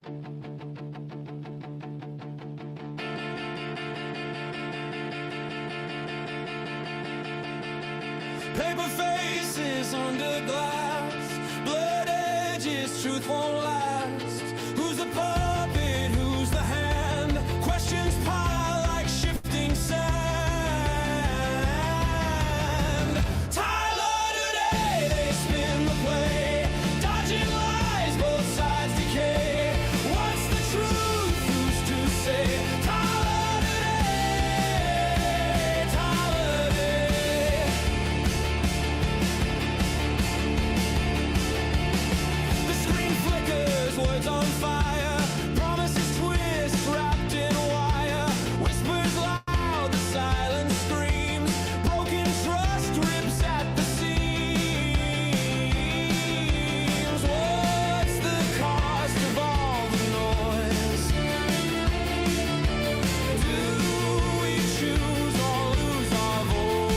Paper faces under glass, blood edges, truth won't last. Who's the puppet, who's the hand? Questions pile like shifting sand. Tyler today, they spin the play, dodging lies, both sides decay. What's the truth, who's to say? Tyler today, Tyler today. The screen flickers, words on fire, promises twist, wrapped in wire. Whispers loud, the silence screams, broken trust rips at the seams. What's the cost of all the noise? Do we choose or lose our voice?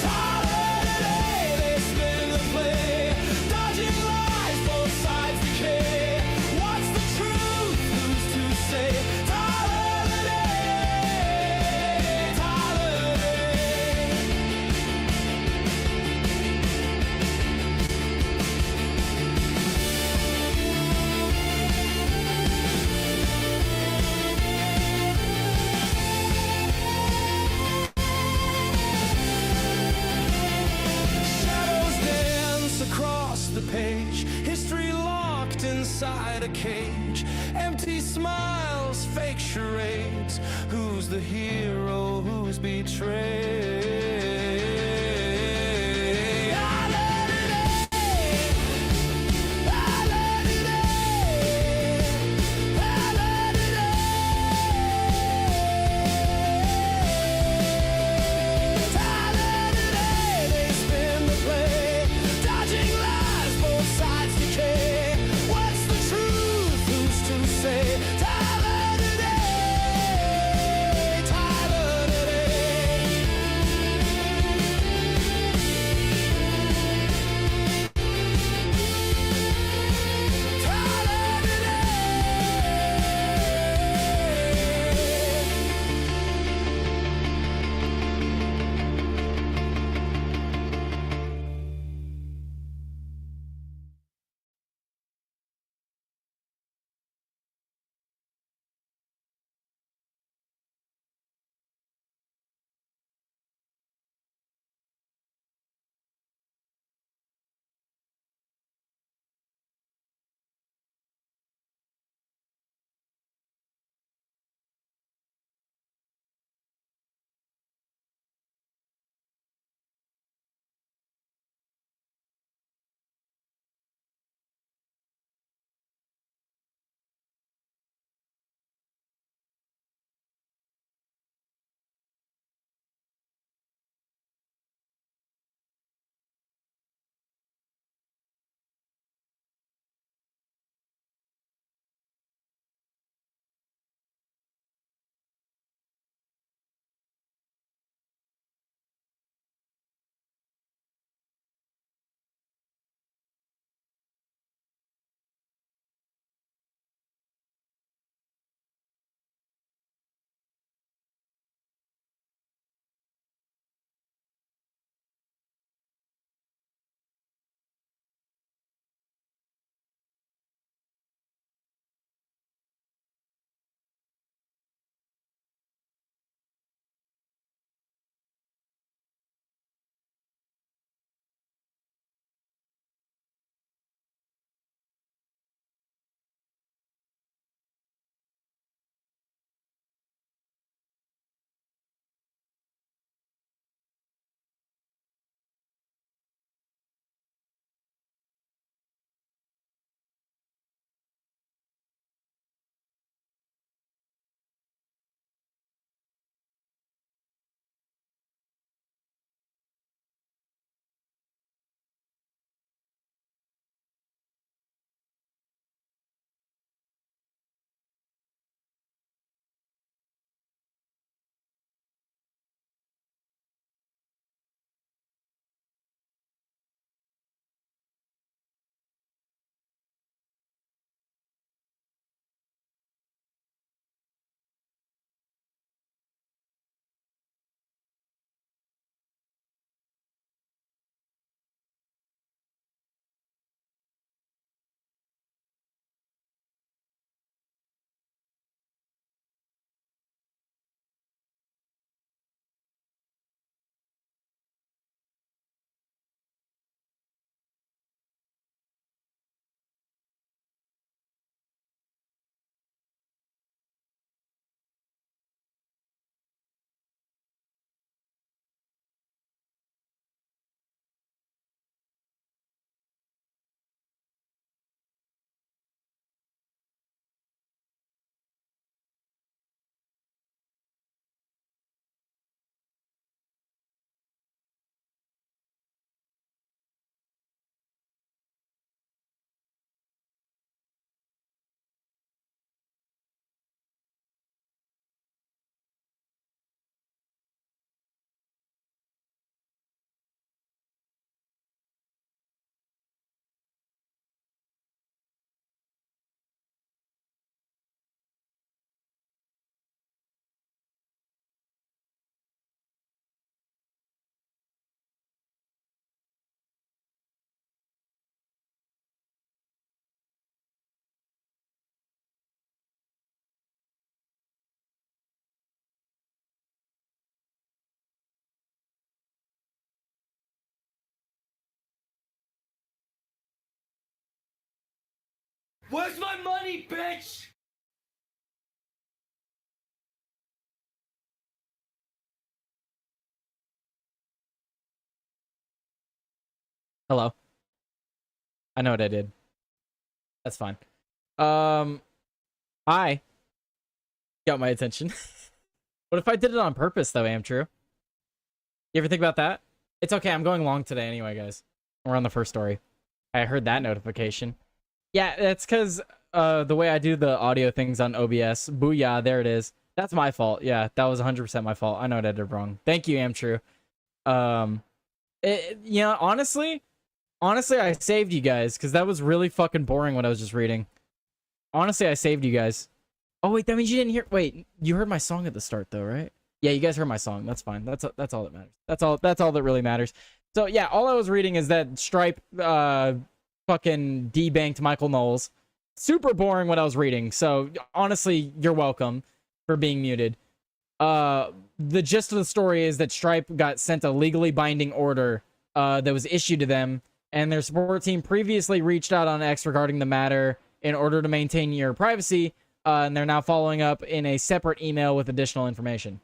Holiday, they spin the play, dodging lies, both sides decay. What's the truth? Who's to say? Tyler today, Tyler today. Shadows dance across the page, history locked inside a cage. Empty smiles, fake charades. Who's the hero, who's betrayed? I let it in. I let it in. I let it in. Tyler today, they spin the play, dodging lies, both sides decay. What's the truth? Who's to say? Tyler today, Tyler today. Where's my money, bitch? Hello. I know what I did. That's fine. Hi. Got my attention. What if I did it on purpose, though, True? You ever think about that? It's okay. I'm going long today anyway, guys. We're on the first story. I heard that notification. Yeah, that's because the way I do the audio things on OBS. Booyah, there it is. That's my fault. Yeah, that was 100% my fault. I know what I did wrong. Thank you, True. Honestly, I saved you guys because that was really fucking boring what I was just reading. Honestly, I saved you guys. Oh wait, that means you didn't hear. Wait, you heard my song at the start though, right? Yeah, you guys heard my song. That's fine. That's all that matters. That's all that really matters. So yeah, all I was reading is that Stripe fucking debanked Michael Knowles. Super boring what I was reading. So honestly, you're welcome for being muted. The gist of the story is that Stripe got sent a legally binding order that was issued to them, and their support team previously reached out on X regarding the matter in order to maintain your privacy, and they're now following up in a separate email with additional information.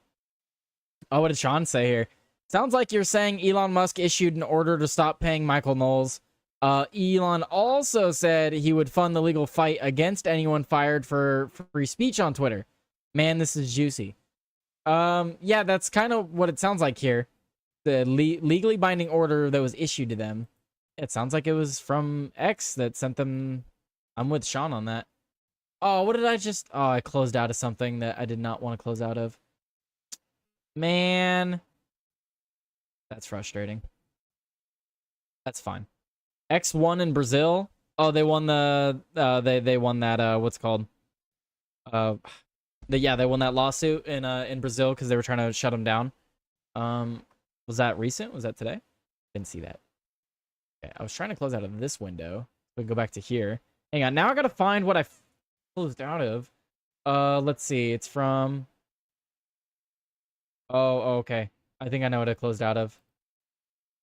Oh, what did Sean say here? Sounds like you're saying Elon Musk issued an order to stop paying Michael Knowles. Elon also said he would fund the legal fight against anyone fired for free speech on Twitter. Man, this is juicy. Yeah, that's kind of what it sounds like here. The legally binding order that was issued to them. It sounds like it was from X that sent them. I'm with Sean on that. Oh, what did I just... Oh, I closed out of something that I did not want to close out of. Man. That's frustrating. That's fine. X won in Brazil. Oh, they won the... They won that, what's it called? They won that lawsuit in Brazil because they were trying to shut them down. Was that recent? Was that today? Didn't see that. Okay, I was trying to close out of this window. We go back to here. Hang on. Now I gotta find what I closed out of. Let's see. It's from... Oh, okay. I think I know what I closed out of.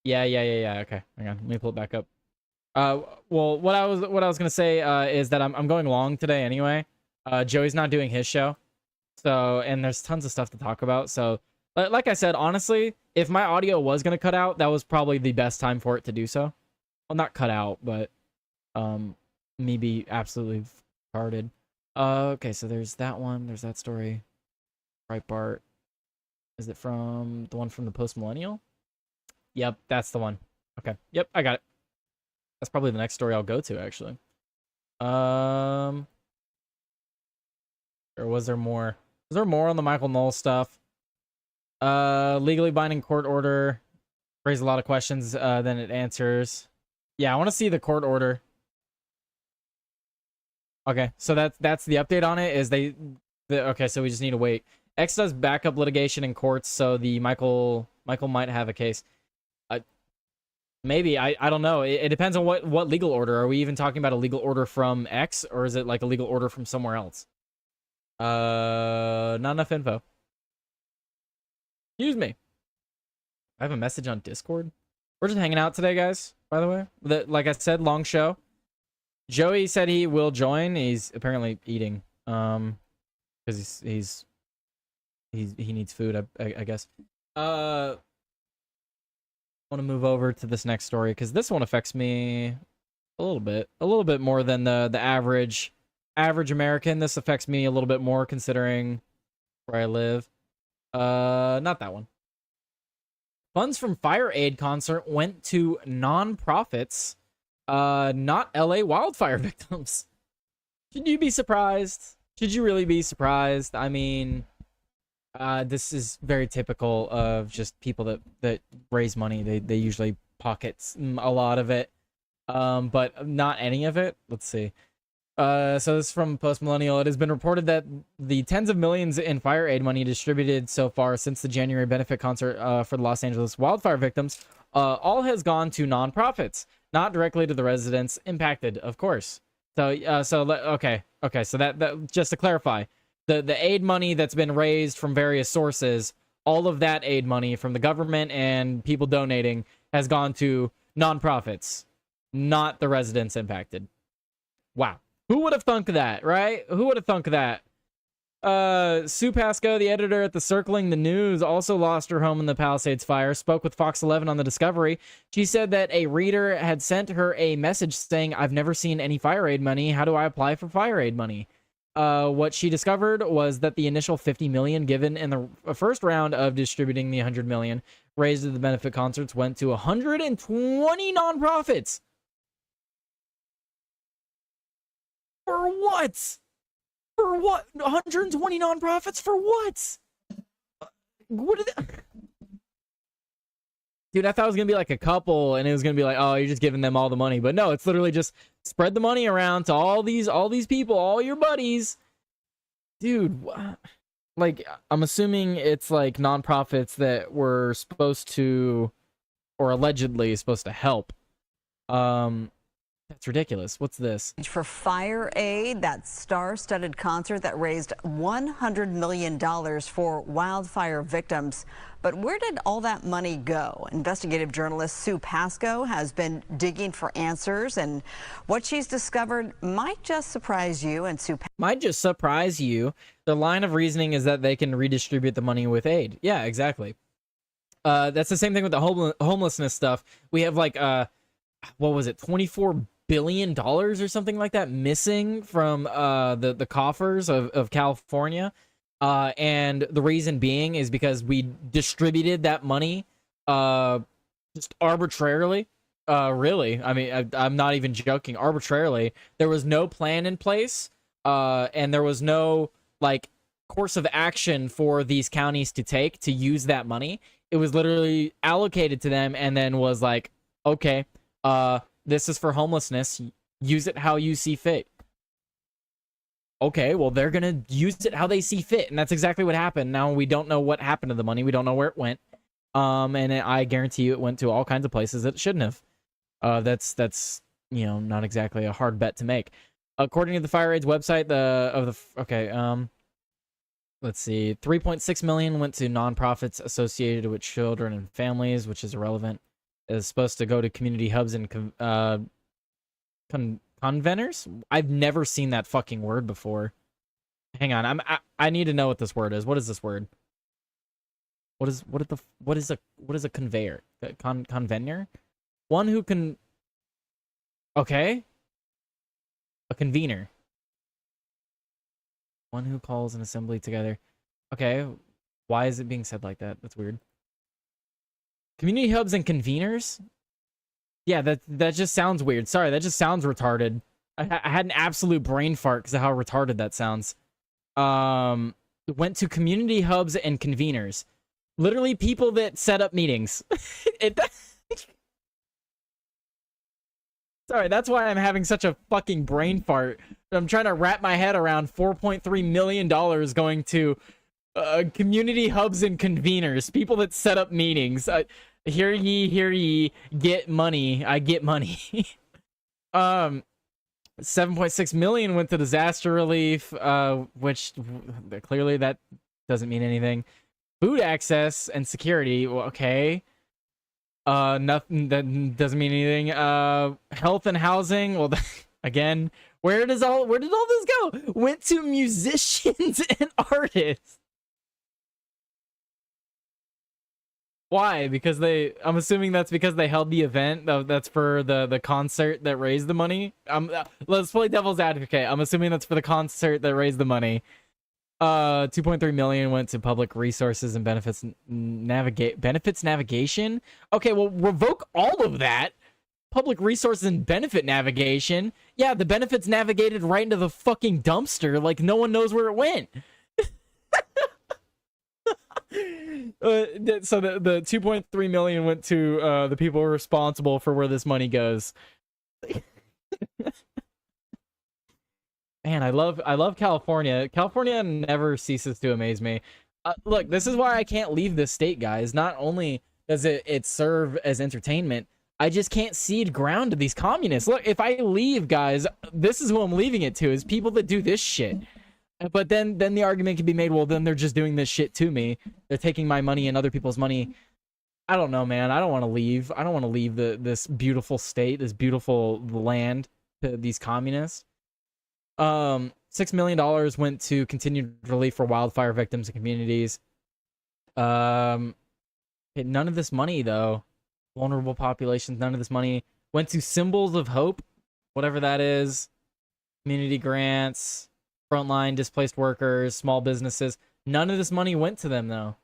Yeah. Okay, hang on. Let me pull it back up. Well, what I was gonna say is that I'm going long today anyway. Joey's not doing his show, so and there's tons of stuff to talk about. So, like I said, honestly, if my audio was gonna cut out, that was probably the best time for it to do so. Well, not cut out, but me be absolutely retarded. Okay, so there's that one. There's that story. Breitbart. Is it from the one from the post-millennial? Yep, that's the one. Okay. Yep, I got it. That's probably the next story I'll go to, actually. Or was there more? Was there more on the Michael Knowles stuff? Legally binding court order. Raise a lot of questions than it answers. Yeah, I want to see the court order. Okay, so that's the update on it. Is okay, so we just need to wait. X does backup litigation in courts, so the Michael might have a case. Maybe I don't know. It depends on what legal order. Are we even talking about a legal order from X, or is it like a legal order from somewhere else? Not enough info. Excuse me. I have a message on Discord. We're just hanging out today, guys. By the way, like I said, long show. Joey said he will join. He's apparently eating, because he needs food. I guess. I want to move over to this next story because this one affects me a little bit more than the average American. This affects me a little bit more considering where I live. Not that one. Funds from Fire Aid concert went to non-profits, not LA wildfire victims. Should you be surprised? Should you really be surprised? I mean, this is very typical of just people that raise money. They usually pocket a lot of it, but not any of it. Let's see. So this is from Post Millennial. It has been reported that the tens of millions in fire aid money distributed so far since the January benefit concert for the Los Angeles wildfire victims, all has gone to nonprofits, not directly to the residents impacted, of course. So, okay. So that just to clarify, the aid money that's been raised from various sources, all of that aid money from the government and people donating has gone to nonprofits, not the residents impacted. Wow. Who would have thunk that, right? Who would have thunk that? Sue Pasco, the editor at the Circling the News, also lost her home in the Palisades fire, spoke with Fox 11 on the Discovery. She said that a reader had sent her a message saying, "I've never seen any fire aid money. How do I apply for fire aid money?" What she discovered was that the initial $50 million given in the first round of distributing the $100 million raised at the benefit concerts went to 120 nonprofits. For what? For what? 120 nonprofits for what? What are they? Dude, I thought it was gonna be like a couple, and it was gonna be like, oh, you're just giving them all the money. But no, it's literally just spread the money around to all these people, all your buddies. Dude, like, I'm assuming it's like nonprofits that were supposed to, or allegedly supposed to help. That's ridiculous. What's this? For Fire Aid, that star-studded concert that raised $100 million for wildfire victims. But where did all that money go? Investigative journalist Sue Pasco has been digging for answers, and what she's discovered might just surprise you. And Sue might just surprise you. The line of reasoning is that they can redistribute the money with aid. Yeah, exactly. That's the same thing with the homelessness stuff. We have like what was it, $24 billion or something like that missing from the coffers of California, and the reason being is because we distributed that money just arbitrarily. Really, I mean, I'm not even joking. Arbitrarily, there was no plan in place, and there was no like course of action for these counties to take to use that money. It was literally allocated to them, and then was like, okay, this is for homelessness. Use it how you see fit. Okay, well, they're going to use it how they see fit. And that's exactly what happened. Now, we don't know what happened to the money. We don't know where it went. I guarantee you it went to all kinds of places that it shouldn't have. That's you know, not exactly a hard bet to make. According to the Fire Aid's website, let's see, 3.6 million went to nonprofits associated with children and families, which is irrelevant. Is supposed to go to community hubs and conveners. I've never seen that fucking word before. Hang on, I need to know what this word is. What is this word? What is a conveyor? Convener? One who can. Okay. A convener. One who calls an assembly together. Okay. Why is it being said like that? That's weird. Community hubs and conveners? Yeah, that just sounds weird. Sorry, that just sounds retarded. I had an absolute brain fart because of how retarded that sounds. Went to community hubs and conveners. Literally people that set up meetings. Sorry, that's why I'm having such a fucking brain fart. I'm trying to wrap my head around $4.3 million going to community hubs and conveners, people that set up meetings. Hear ye, get money. I get money. 7.6 million went to disaster relief, which clearly that doesn't mean anything. Food access and security, well, okay. Nothing, that doesn't mean anything. Health and housing, well, again, where did all this go? Went to musicians and artists. Why? Because I'm assuming that's because they held the event. That's for the concert that raised the money. Let's play devil's advocate. I'm assuming that's for the concert that raised the money. 2.3 million went to public resources and benefits navigation. Okay, well, revoke all of that. Public resources and benefit navigation. Yeah, the benefits navigated right into the fucking dumpster. Like, no one knows where it went. So the 2.3 million went to the people responsible for where this money goes. Man, I love California. California never ceases to amaze me. Look, this is why I can't leave this state, guys. Not only does it serve as entertainment, I just can't cede ground to these communists. Look, if I leave, guys, this is who I'm leaving it to, is people that do this shit. But then the argument can be made, well, then they're just doing this shit to me. They're taking my money and other people's money. I don't know, man. I don't want to leave. I don't want to leave this beautiful state, this beautiful land to these communists. $6 million went to continued relief for wildfire victims and communities. None of this money, though, vulnerable populations, none of this money went to Symbols of Hope, whatever that is, community grants, frontline displaced workers, small businesses. None of this money went to them, though.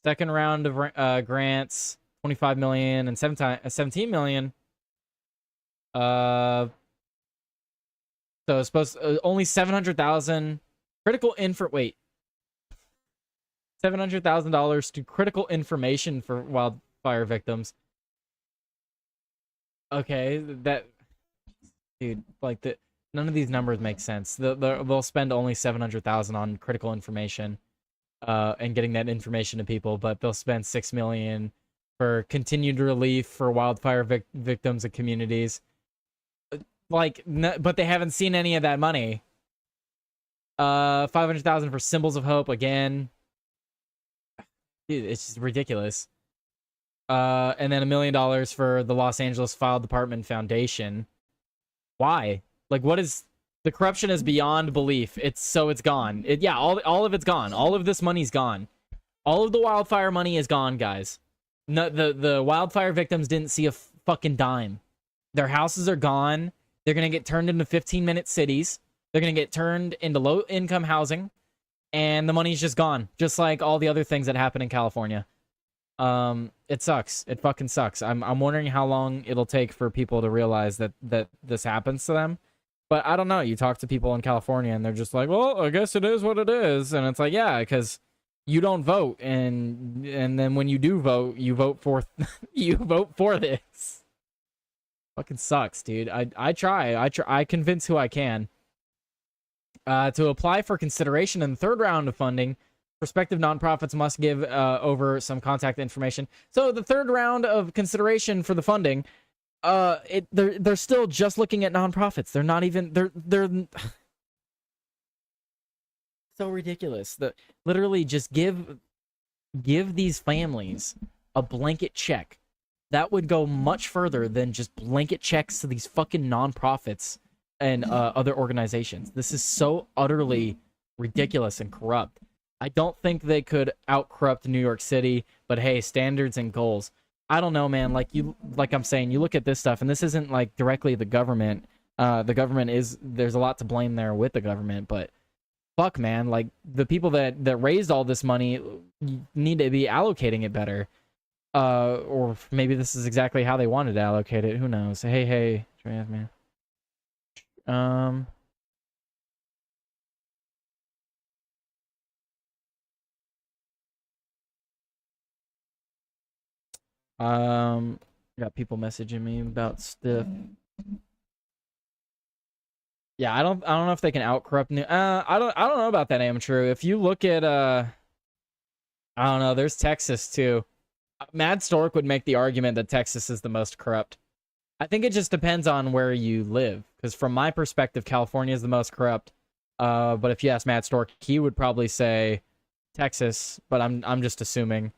Second round of grants, 25 million and 17 million. So it's supposed only 700,000 critical $700,000 to critical information for wildfire victims. Okay, that dude, like none of these numbers make sense. They'll spend only 700,000 on critical information, and getting that information to people, but they'll spend 6 million for continued relief for wildfire victims and communities. Like, but they haven't seen any of that money. 500,000 for Symbols of Hope again. Dude, it's just ridiculous. And then $1 million for the Los Angeles Fire Department Foundation. Why? Like, what is the corruption is beyond belief. It's gone. All of it's gone. All of this money's gone. All of the wildfire money is gone, guys. No, the wildfire victims didn't see a fucking dime. Their houses are gone. They're gonna get turned into 15-minute cities. They're gonna get turned into low-income housing, and the money's just gone. Just like all the other things that happen in California. It sucks. It fucking sucks. I'm wondering how long it'll take for people to realize that this happens to them. But I don't know. You talk to people in California, and they're just like, "Well, I guess it is what it is." And it's like, yeah, because you don't vote, and then when you do vote, you vote for you vote for this. Fucking sucks, dude. I convince who I can. To apply for consideration in the third round of funding, prospective nonprofits must give over some contact information. So the third round of consideration for the funding, they're still just looking at nonprofits. They're not even they're so ridiculous. Literally just give these families a blanket check. That would go much further than just blanket checks to these fucking nonprofits and other organizations. This is so utterly ridiculous and corrupt. I don't think they could out-corrupt New York City, but hey, standards and goals. I don't know, man. Like I'm saying, you look at this stuff, and this isn't like directly the government. The government there's a lot to blame there with the government, but fuck, man. Like the people that raised all this money need to be allocating it better. Or maybe this is exactly how they wanted to allocate it. Who knows? Hey, man. Got people messaging me about stuff. Yeah, I don't know if they can out corrupt new. I don't know about that, amateur. If you look at I don't know. There's Texas too. Mad Stork would make the argument that Texas is the most corrupt. I think it just depends on where you live. Because from my perspective, California is the most corrupt. But if you ask Mad Stork, he would probably say Texas. But I'm just assuming.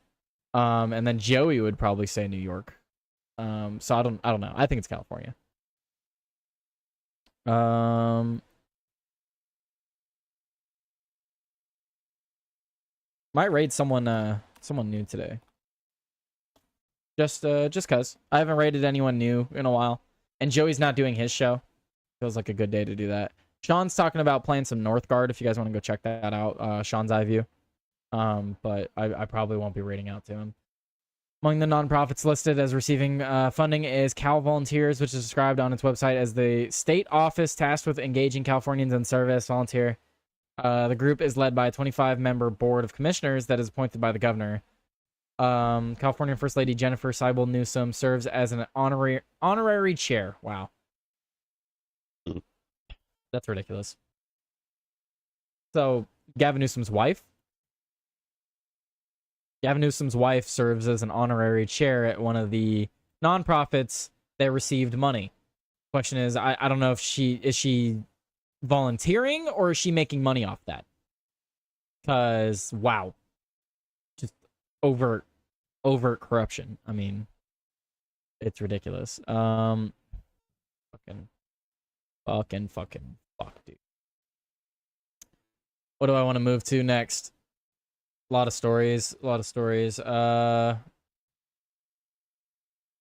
And then Joey would probably say New York. So I don't know. I think it's California. Might raid someone new today. Just cause I haven't raided anyone new in a while, and Joey's not doing his show. Feels like a good day to do that. Sean's talking about playing some Northgard. If you guys want to go check that out, Sean's Eye View. But I probably won't be raiding out to him. Among the nonprofits listed as receiving funding is Cal Volunteers, which is described on its website as the state office tasked with engaging Californians in service. Volunteer. The group is led by a 25-member board of commissioners that is appointed by the governor. California First Lady Jennifer Seibel Newsom serves as an honorary chair. Wow. That's ridiculous. So, Gavin Newsom's wife serves as an honorary chair at one of the nonprofits that received money. Question is, I don't know if she volunteering or is she making money off that? Because, wow. Just overt corruption. I mean, it's ridiculous. Fucking. Fuck, dude. What do I want to move to next? A lot of stories. Okay,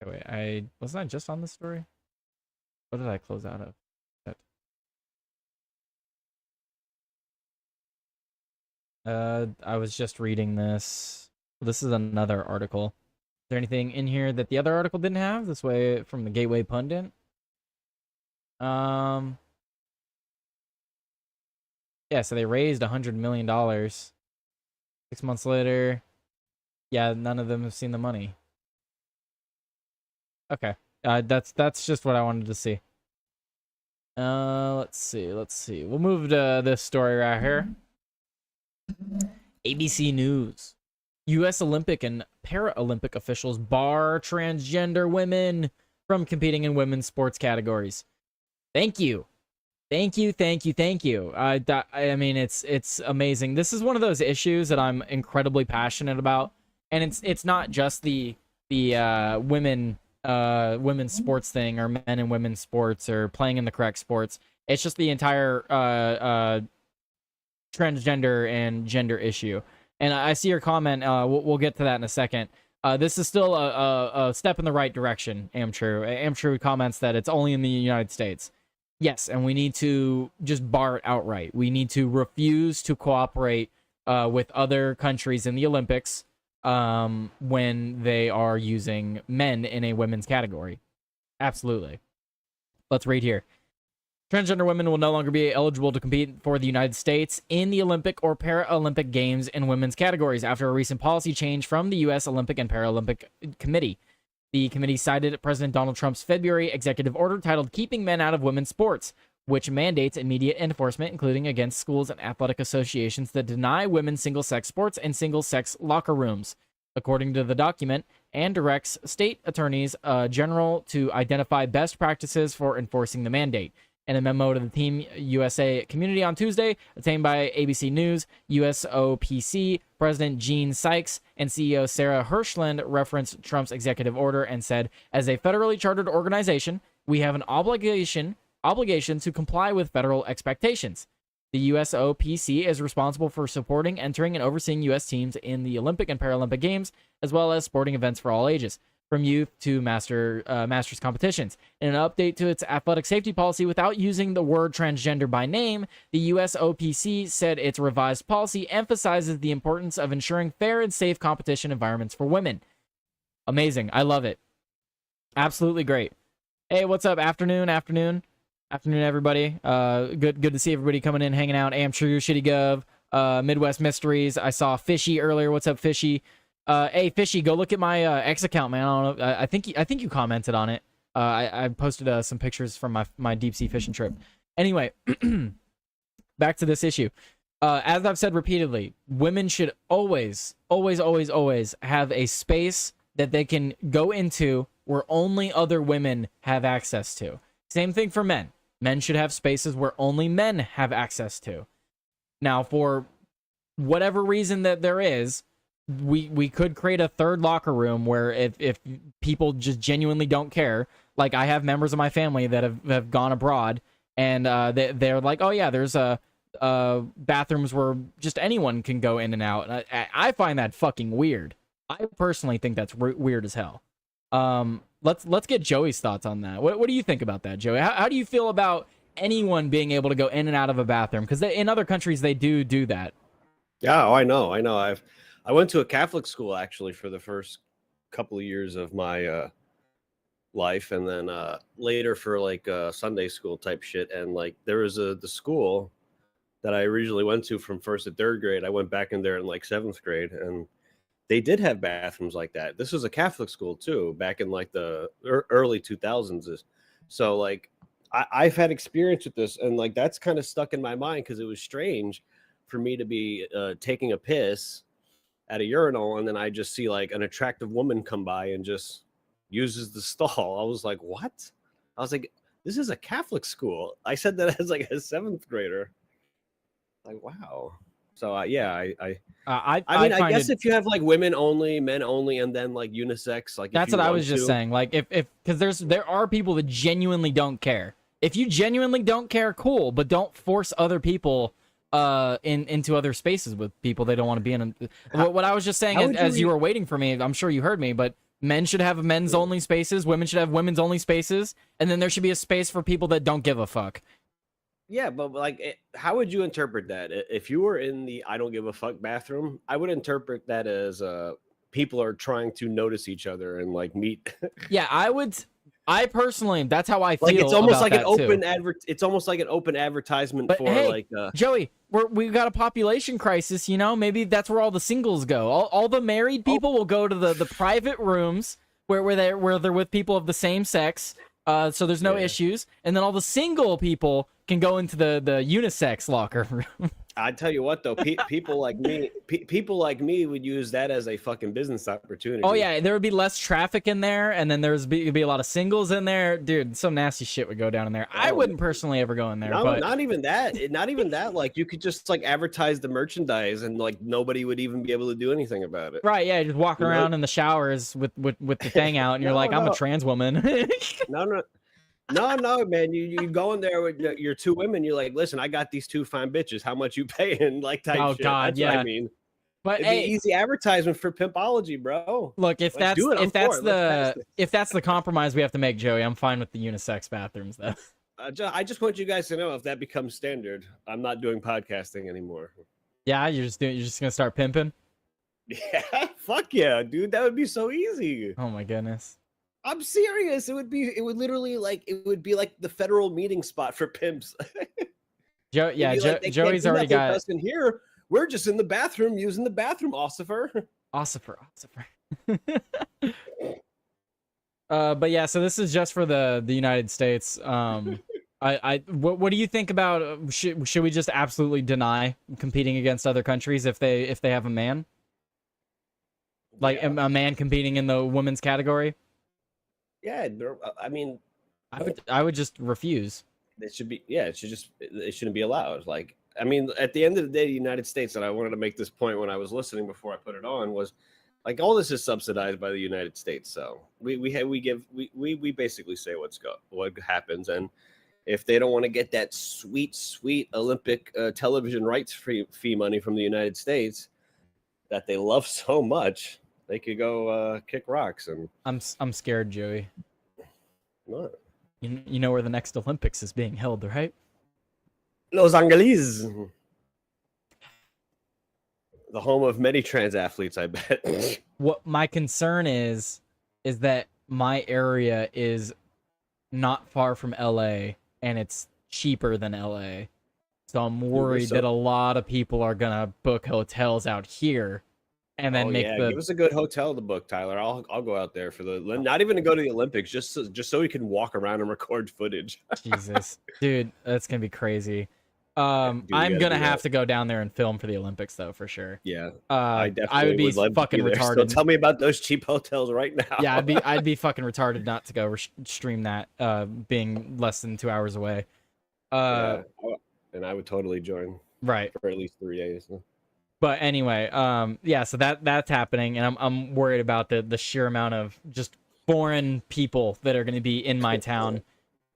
wait, wasn't I just on this story? What did I close out of? I was just reading this. This is another article. Is there anything in here that the other article didn't have? This way from the Gateway Pundit. Yeah, so they raised $100 million. 6 months later, yeah, none of them have seen the money. Okay, that's just what I wanted to see. Let's see. We'll move to this story right here. ABC News. U.S. Olympic and Paralympic officials bar transgender women from competing in women's sports categories. Thank you. I mean, it's amazing. This is one of those issues that I'm incredibly passionate about, and it's not just the women's sports thing, or men and women's sports, or playing in the correct sports. It's just the entire transgender and gender issue. And I see your comment. We'll get to that in a second. This is still a step in the right direction. Amtrue comments that it's only in the United States. Yes, and we need to just bar it outright. We need to refuse to cooperate with other countries in the Olympics when they are using men in a women's category. Absolutely. Let's read here. Transgender women will no longer be eligible to compete for the United States in the Olympic or Paralympic Games in women's categories after a recent policy change from the U.S. Olympic and Paralympic Committee. The committee cited President Donald Trump's February executive order titled Keeping Men Out of Women's Sports, which mandates immediate enforcement, including against schools and athletic associations that deny women single-sex sports and single-sex locker rooms, according to the document, and directs state attorneys general to identify best practices for enforcing the mandate. In a memo to the Team USA community on Tuesday, obtained by ABC News, USOPC President Gene Sykes and CEO Sarah Hirschland referenced Trump's executive order and said, as a federally chartered organization, we have an obligation to comply with federal expectations. The USOPC is responsible for supporting, entering, and overseeing U.S. teams in the Olympic and Paralympic Games, as well as sporting events for all ages, from youth to masters competitions. In an update to its athletic safety policy without using the word transgender by name, the USOPC said its revised policy emphasizes the importance of ensuring fair and safe competition environments for women. Amazing. I love it. Absolutely great. Hey, what's up? Afternoon, everybody. Good to see everybody coming in, hanging out. Am True, Shitty Gov, Midwest Mysteries. I saw Fishy earlier. What's up, Fishy? Hey, Fishy, go look at my X account, man. I don't know. I think you commented on it. I posted some pictures from my deep sea fishing trip. Anyway, back to this issue. As I've said repeatedly, women should always have a space that they can go into where only other women have access to. Same thing for men. Men should have spaces where only men have access to. Now, for whatever reason that there is, we could create a third locker room where if people just genuinely don't care, like I have members of my family that have gone abroad, and they're like, oh yeah, there's bathrooms where just anyone can go in and out. And I find that fucking weird. I personally think that's weird as hell. Let's get Joey's thoughts on that. What do you think about that, Joey? How do you feel about anyone being able to go in and out of a bathroom? Because in other countries they do that. Yeah, I know. I went to a Catholic school actually for the first couple of years of my life, and then later for like Sunday school type shit. And like there was the school that I originally went to from first to third grade. I went back in there in like seventh grade, and they did have bathrooms like that. This was a Catholic school too, back in like the early 2000s. So like I've had experience with this, and like that's kind of stuck in my mind because it was strange for me to be taking a piss at a urinal, and then I just see like an attractive woman come by and just uses the stall. I was like, what? I was like, this is a Catholic school. I said that as like a seventh grader. Like, wow. So yeah, I mean, I guess if you have like women only, men only, and then like unisex, like that's what I was just saying. Like if because there are people that genuinely don't care. If you genuinely don't care, cool, but don't force other people into other spaces with people they don't want to be in. What I was just saying as you were waiting for me, I'm sure you heard me, but men should have men's only spaces, women should have women's only spaces, and then there should be a space for people that don't give a fuck. Yeah, but like, how would you interpret that? If you were in the I don't give a fuck bathroom, I would interpret that as people are trying to notice each other and like meet. Yeah, I personally, that's how I feel. Like it's almost about like an that, open too. It's almost like an open advertisement But for hey, like. Joey, we've got a population crisis. You know, maybe that's where all the singles go. All the married people will go to the private rooms where they're with people of the same sex. So there's no issues, and then all the single people can go into the unisex locker room. I tell you what, though, people like me would use that as a fucking business opportunity. Oh yeah, there would be less traffic in there, and then there'd be a lot of singles in there, dude. Some nasty shit would go down in there. I wouldn't personally ever go in there. No, but not even that. Not even that. Like you could just like advertise the merchandise, and like nobody would even be able to do anything about it. Right? Yeah, just walking around in the showers with the thing out, and you're like, I'm a trans woman. No, man. You go in there with your two women. You're like, listen, I got these two fine bitches. How much you paying? Like type Oh, shit. God, That's yeah. what I mean. But It'd hey, be easy advertisement for pimpology, bro. look, if Let's do it. I'm for it. if that's the compromise we have to make, Joey, I'm fine with the unisex bathrooms though. I just want you guys to know if that becomes standard, I'm not doing podcasting anymore. Yeah, you're just gonna start pimping. Yeah, fuck yeah, dude. That would be so easy. Oh my goodness. I'm serious. It would literally like it would be like the federal meeting spot for pimps. Joey's already got us in here. We're just in the bathroom using the bathroom, Ossifer. Ossifer. But yeah, so this is just for the United States. What do you think about should we just absolutely deny competing against other countries if they have a man? Like a man competing in the women's category? Yeah, I mean, I would just refuse. It should be it shouldn't be allowed. Like, I mean, at the end of the day, the United States, and I wanted to make this point when I was listening before I put it on, was like all this is subsidized by the United States. So we basically say what happens, and if they don't want to get that sweet Olympic television rights fee money from the United States that they love so much, they could go kick rocks. And I'm scared, Joey. What? You know where the next Olympics is being held, right? Los Angeles, the home of many trans athletes, I bet. What my concern is that my area is not far from LA and it's cheaper than LA. So I'm worried that a lot of people are gonna book hotels out here and then give us a good hotel to book, Tyler. I'll go out there for not even to go to the Olympics, just so we can walk around and record footage. Jesus, dude, that's gonna be crazy. I'm gonna have to go down there and film for the Olympics, though, for sure. Yeah, I would be fucking retarded. So tell me about those cheap hotels right now. Yeah, I'd be fucking retarded not to go stream that, being less than 2 hours away. And I would totally join. Right, for at least 3 days. But anyway, yeah, so that's happening, and I'm worried about the sheer amount of just foreign people that are going to be in my town.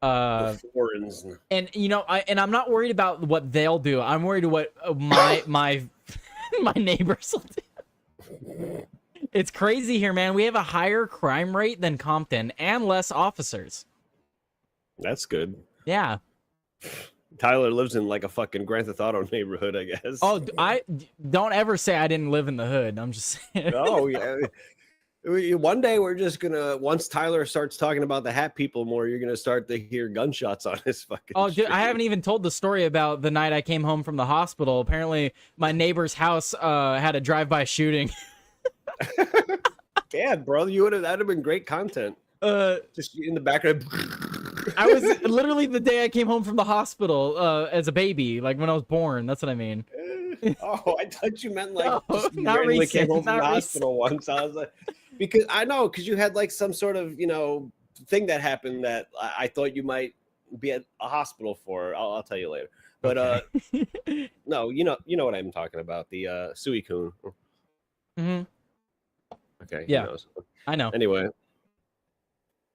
Foreigners. And I'm not worried about what they'll do. I'm worried what my my neighbors will do. It's crazy here, man. We have a higher crime rate than Compton and less officers. That's good. Yeah. Tyler lives in like a fucking Grand Theft Auto neighborhood, I guess. Oh, I don't ever say I didn't live in the hood. I'm just saying. Oh yeah. One day we're just gonna, once Tyler starts talking about the hat people more, you're gonna start to hear gunshots on his fucking. Oh, dude, I haven't even told the story about the night I came home from the hospital. Apparently, my neighbor's house had a drive-by shooting. Yeah, bro, that'd have been great content. Just in the background. I was literally the day I came home from the hospital as a baby, like when I was born. That's what I mean. Oh, I thought you meant like No, just not randomly recent, came home from not the hospital once. I was like, because you had like some sort of thing that happened that I thought you might be at a hospital for. I'll tell you later. But okay. No, you know what I'm talking about, the Suicune. Mm-hmm. Okay. Yeah, I know. Anyway,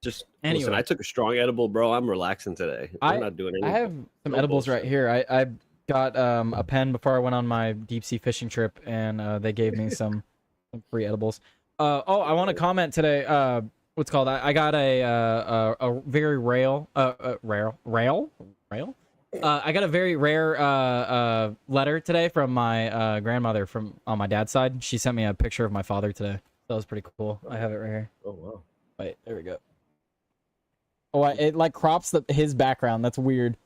Just Anyway. listen. I took a strong edible, bro. I'm relaxing today. I'm not doing anything. I have some No edibles bullshit. right here. I got a pen before I went on my deep sea fishing trip, and they gave me some free edibles. I want to comment today. What's called? I got a very rail. I got a very rare letter today from my grandmother from on my dad's side. She sent me a picture of my father today. That was pretty cool. I have it right here. Oh wow. Wait, there we go. Oh, it like crops his background. That's weird.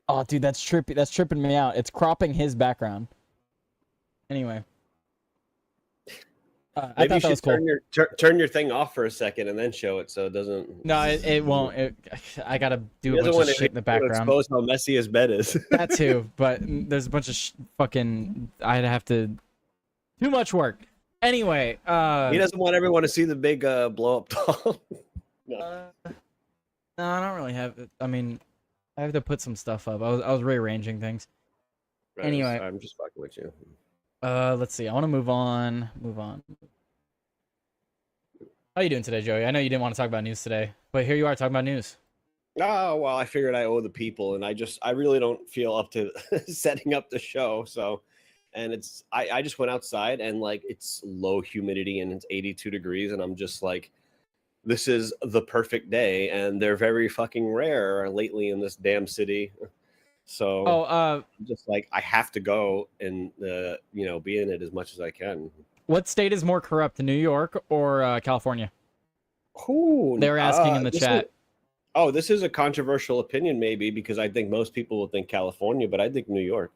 Oh, dude, that's trippy. That's tripping me out. It's cropping his background. Anyway. I Maybe you thought that was should turn your thing off for a second and then show it so it doesn't. No, it won't. I gotta do He a bunch doesn't of shit in the background. expose how messy his bed is. That too, but there's a bunch of fucking. I'd have to. Too much work. Anyway. He doesn't want everyone to see the big blow up doll. No. No, I don't really have it. I mean, I have to put some stuff up. I was rearranging things. Right, Anyway. I'm just fucking with you. Let's see. I want to move on. How you doing today, Joey? I know you didn't want to talk about news today, but here you are talking about news. Oh well, I figured I owe the people, and I really don't feel up to setting up the show. So, and I just went outside and like it's low humidity and it's 82 degrees, and I'm just like, this is the perfect day, and they're very fucking rare lately in this damn city. So, I'm just like I have to go and be in it as much as I can. What state is more corrupt, New York or California? Ooh, They were asking in the chat. This is a controversial opinion, maybe, because I think most people will think California, but I think New York.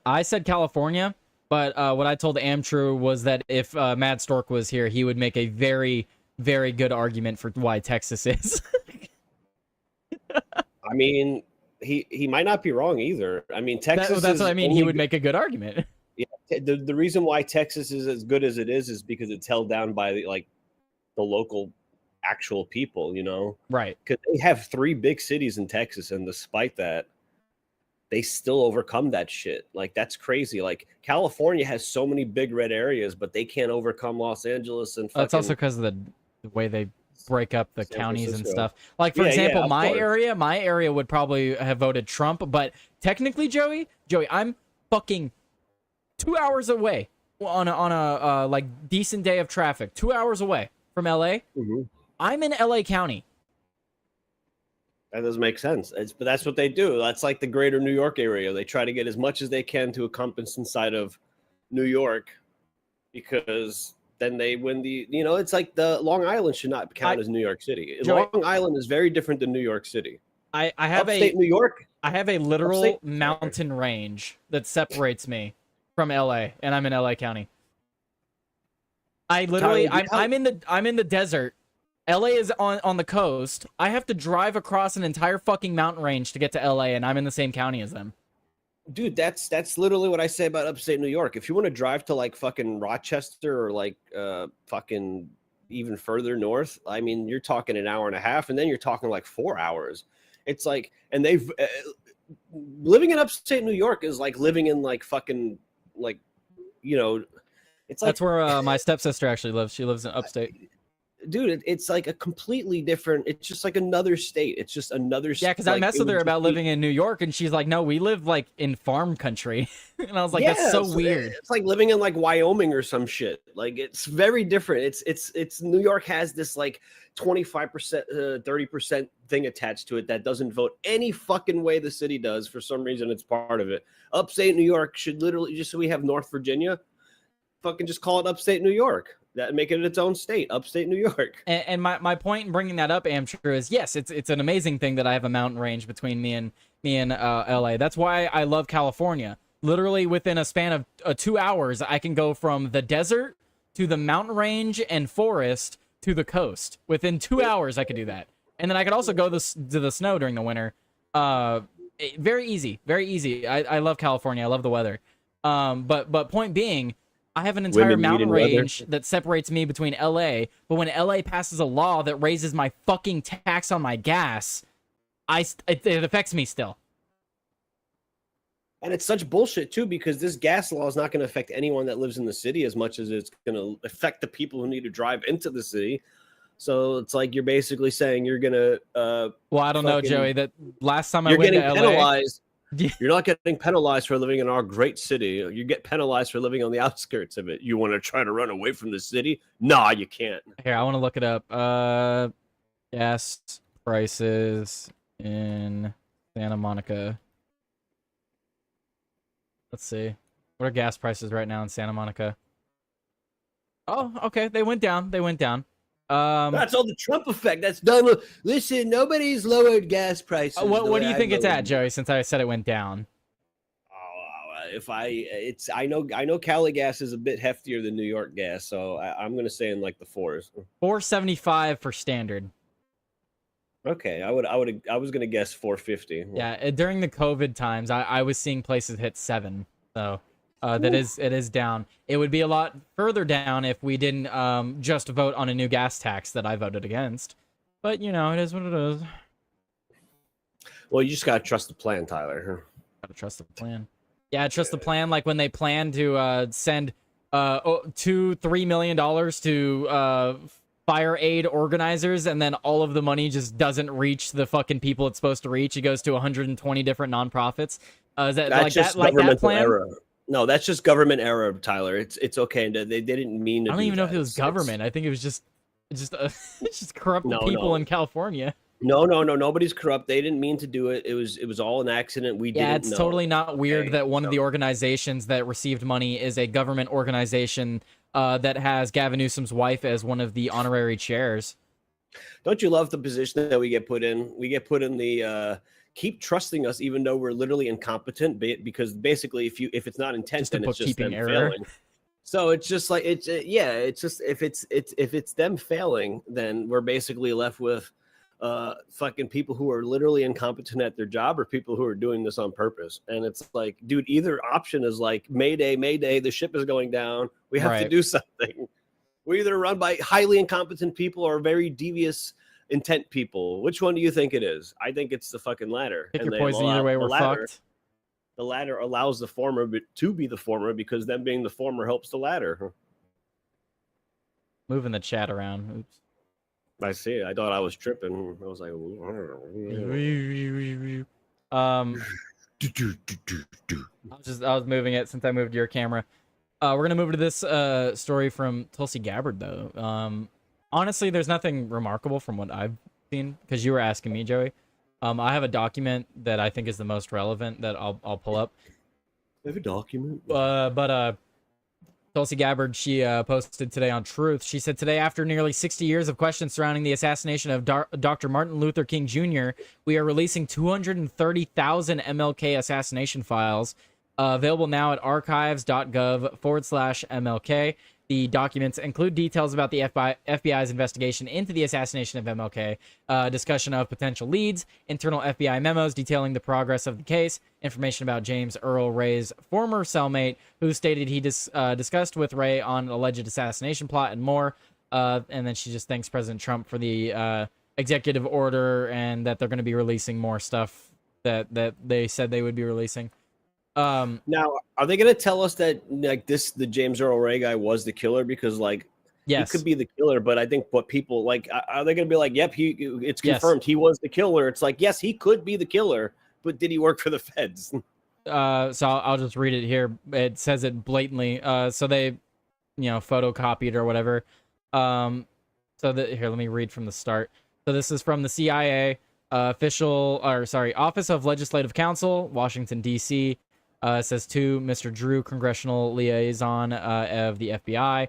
I said California, but what I told Amtrue was that if Matt Stork was here, he would make a very, very good argument for why Texas is. I mean, he might not be wrong either. I mean, Texas. That's what I mean. He would make a good argument. Yeah, the reason why Texas is as good as it is because it's held down by the local actual people, Right. Because they have 3 big cities in Texas, and despite that, they still overcome that shit. Like, that's crazy. Like, California has so many big red areas, but they can't overcome Los Angeles and That's also because of the way they break up the San counties and Francisco. stuff. Like, for example, of my course. area would probably have voted Trump, but technically, Joey, I'm fucking 2 hours away on a like decent day of traffic. 2 hours away from LA. Mm-hmm. I'm in LA County. That doesn't make sense. But that's what they do. That's like the greater New York area. They try to get as much as they can to encompass inside of New York, because then they win the. It's like the Long Island should not count as New York City. Joey, Long Island is very different than New York City. I have Upstate New York. I have a literal Upstate- mountain range that separates me from LA, and I'm in LA County. I literally, I'm in the desert. LA is on the coast. I have to drive across an entire fucking mountain range to get to LA, and I'm in the same county as them. Dude, that's literally what I say about upstate New York. If you want to drive to like fucking Rochester or like fucking even further north, I mean, you're talking an hour and a half, and then you're talking like 4 hours. It's like, and they've living in upstate New York is like living in like fucking like, it's like That's where my stepsister actually lives. She lives in upstate. Dude, it's like a completely different. It's just like another state. It's just another. Yeah, because I messed with her about living in New York, and she's like, "No, we live like in farm country," and I was like, "That's so weird." It's like living in like Wyoming or some shit. Like, it's very different. It's New York has this like 25%, 30% thing attached to it that doesn't vote any fucking way the city does. For some reason, it's part of it. Upstate New York should literally, just so we have North Virginia, fucking just call it upstate New York. That make it its own state, upstate New York. And my point in bringing that up, Amtrue, is yes, it's an amazing thing that I have a mountain range between me and LA. That's why I love California. Literally within a span of 2 hours, I can go from the desert to the mountain range and forest to the coast. Within 2 hours, I could do that, and then I could also go to the snow during the winter. Very easy, very easy. I love California. I love the weather. But point being, I have an entire mountain range that separates me between LA, but when LA passes a law that raises my fucking tax on my gas, it affects me still. And it's such bullshit too, because this gas law is not going to affect anyone that lives in the city as much as it's going to affect the people who need to drive into the city. So it's like you're basically saying you're gonna Well, I don't know, fucking- Joey. That last time I you're went getting to LA, penalized. Yeah. You're not getting penalized for living in our great city. You get penalized for living on the outskirts of it. You want to try to run away from the city? Nah, you can't. here, I want to look it up. Gas prices in Santa Monica. Let's see. What are gas prices right now in Santa Monica? Oh, okay. They went down. They went down. That's all the Trump effect. That's done. Listen, nobody's lowered gas prices. What do you think it's at, Joey? Since I said it went down. I know Cali gas is a bit heftier than New York gas, so I'm gonna say in like the fours. $4.75 for standard. Okay, I was gonna guess 450. Yeah, during the COVID times, I was seeing places hit 7. So it is down. It would be a lot further down if we didn't just vote on a new gas tax that I voted against. But you know, it is what it is. Well, you just gotta trust the plan, Tyler. Gotta trust the plan. Yeah, trust the plan. Like when they plan to send $2-3 million to fire aid organizers, and then all of the money just doesn't reach the fucking people it's supposed to reach. It goes to 120 different nonprofits. Is that That's like just that? Like that governmental plan? error. No, that's just government error, Tyler. It's okay. They didn't mean to. I don't even know if that. it was government. I think it was just it's just corrupt people in California. No. Nobody's corrupt. They didn't mean to do it. It was all an accident. We didn't know. It's totally not weird that one of the organizations that received money is a government organization that has Gavin Newsom's wife as one of the honorary chairs. Don't you love the position that we get put in? We get put in the keep trusting us even though we're literally incompetent, because basically if it's not intent, then it's just them failing. So it's just like it's just if it's them failing, then we're basically left with fucking people who are literally incompetent at their job or people who are doing this on purpose. And it's like, dude, either option is like mayday, the ship is going down, we have to do something. We're either run by highly incompetent people or very devious intent people. Which one do you think it is? I think it's the fucking latter. Pick your poison. Either way, we're fucked. The latter allows the former to be the former, because them being the former helps the latter. Moving the chat around. Oops. I see. I thought I was tripping. I was like, I was moving it since I moved your camera. We're gonna move to this story from Tulsi Gabbard, though. Honestly, there's nothing remarkable from what I've seen, because you were asking me, Joey. I have a document that I think is the most relevant that I'll pull up. I have a document. But Tulsi Gabbard, she posted today on Truth. She said, today, after nearly 60 years of questions surrounding the assassination of Dr. Martin Luther King Jr., we are releasing 230,000 MLK assassination files, available now at archives.gov/MLK. The documents include details about the FBI's investigation into the assassination of MLK, discussion of potential leads, internal FBI memos detailing the progress of the case, information about James Earl Ray's former cellmate, who stated he discussed with Ray on an alleged assassination plot, and more. And then she just thanks President Trump for the executive order, and that they're going to be releasing more stuff that they said they would be releasing. Now, are they going to tell us that like the James Earl Ray guy was the killer? Because like, yes, he could be the killer, but I think what people like, are they going to be like, yep, it's confirmed he was the killer? It's like, yes, he could be the killer, but did he work for the feds? So I'll just read it here. It says it blatantly. So they, photocopied or whatever. Here, let me read from the start. So this is from the CIA Office of Legislative Counsel, Washington, D.C. It says to Mr. Drew, Congressional Liaison of the FBI.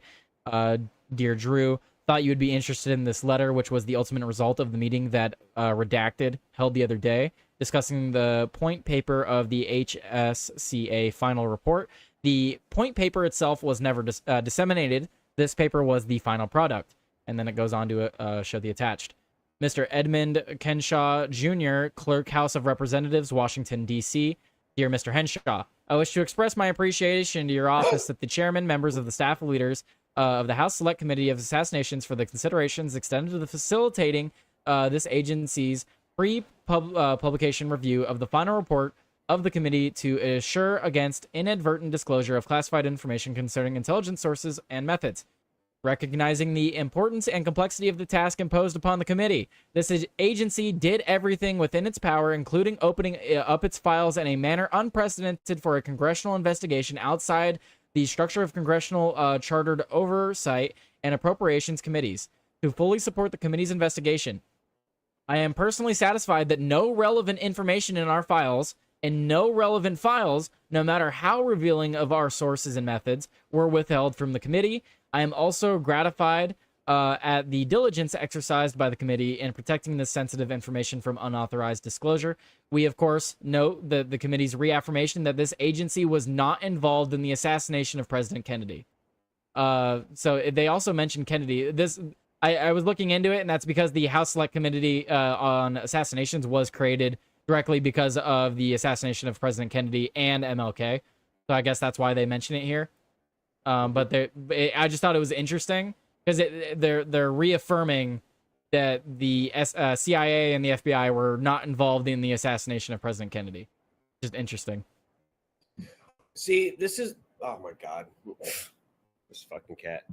Dear Drew, thought you would be interested in this letter, which was the ultimate result of the meeting that Redacted held the other day, discussing the point paper of the HSCA final report. The point paper itself was never disseminated. This paper was the final product. And then it goes on to show the attached. Mr. Edmund Kenshaw Jr., Clerk, House of Representatives, Washington, D.C. Dear Mr. Henshaw, I wish to express my appreciation to your office that the chairman, members of the staff and leaders of the House Select Committee of Assassinations for the considerations extended to the facilitating this agency's pre-publication review of the final report of the committee to assure against inadvertent disclosure of classified information concerning intelligence sources and methods. Recognizing the importance and complexity of the task imposed upon the committee, this agency did everything within its power, including opening up its files in a manner unprecedented for a congressional investigation outside the structure of congressional chartered oversight and appropriations committees, to fully support the committee's investigation. I am personally satisfied that no relevant information in our files and no relevant files, no matter how revealing of our sources and methods, were withheld from the committee. I am also gratified at the diligence exercised by the committee in protecting this sensitive information from unauthorized disclosure. We, of course, note the committee's reaffirmation that this agency was not involved in the assassination of President Kennedy. So they also mentioned Kennedy. I was looking into it, and that's because the House Select Committee on Assassinations was created directly because of the assassination of President Kennedy and MLK. So I guess that's why they mention it here. But I just thought it was interesting because they're reaffirming that the CIA and the FBI were not involved in the assassination of President Kennedy. Just interesting. See, this is, oh my God, this fucking cat.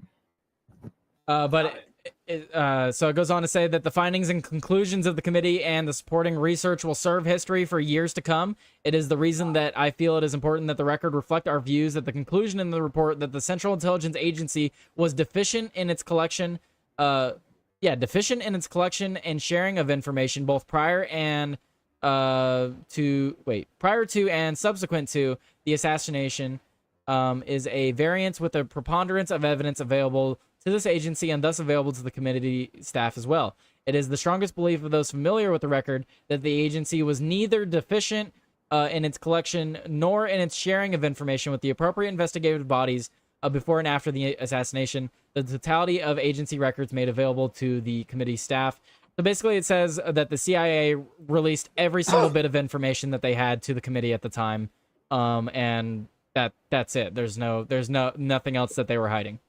So it goes on to say that the findings and conclusions of the committee and the supporting research will serve history for years to come. It is the reason that I feel it is important that the record reflect our views that the conclusion in the report that the Central Intelligence Agency was deficient in its collection, and sharing of information both prior to and subsequent to the assassination is a variance with a preponderance of evidence available to this agency and thus available to the committee staff as well. It is the strongest belief of those familiar with the record that the agency was neither deficient in its collection nor in its sharing of information with the appropriate investigative bodies before and after the assassination, the totality of agency records made available to the committee staff. So basically it says that the CIA released every single bit of information that they had to the committee at the time, and that's it. There's nothing else that they were hiding.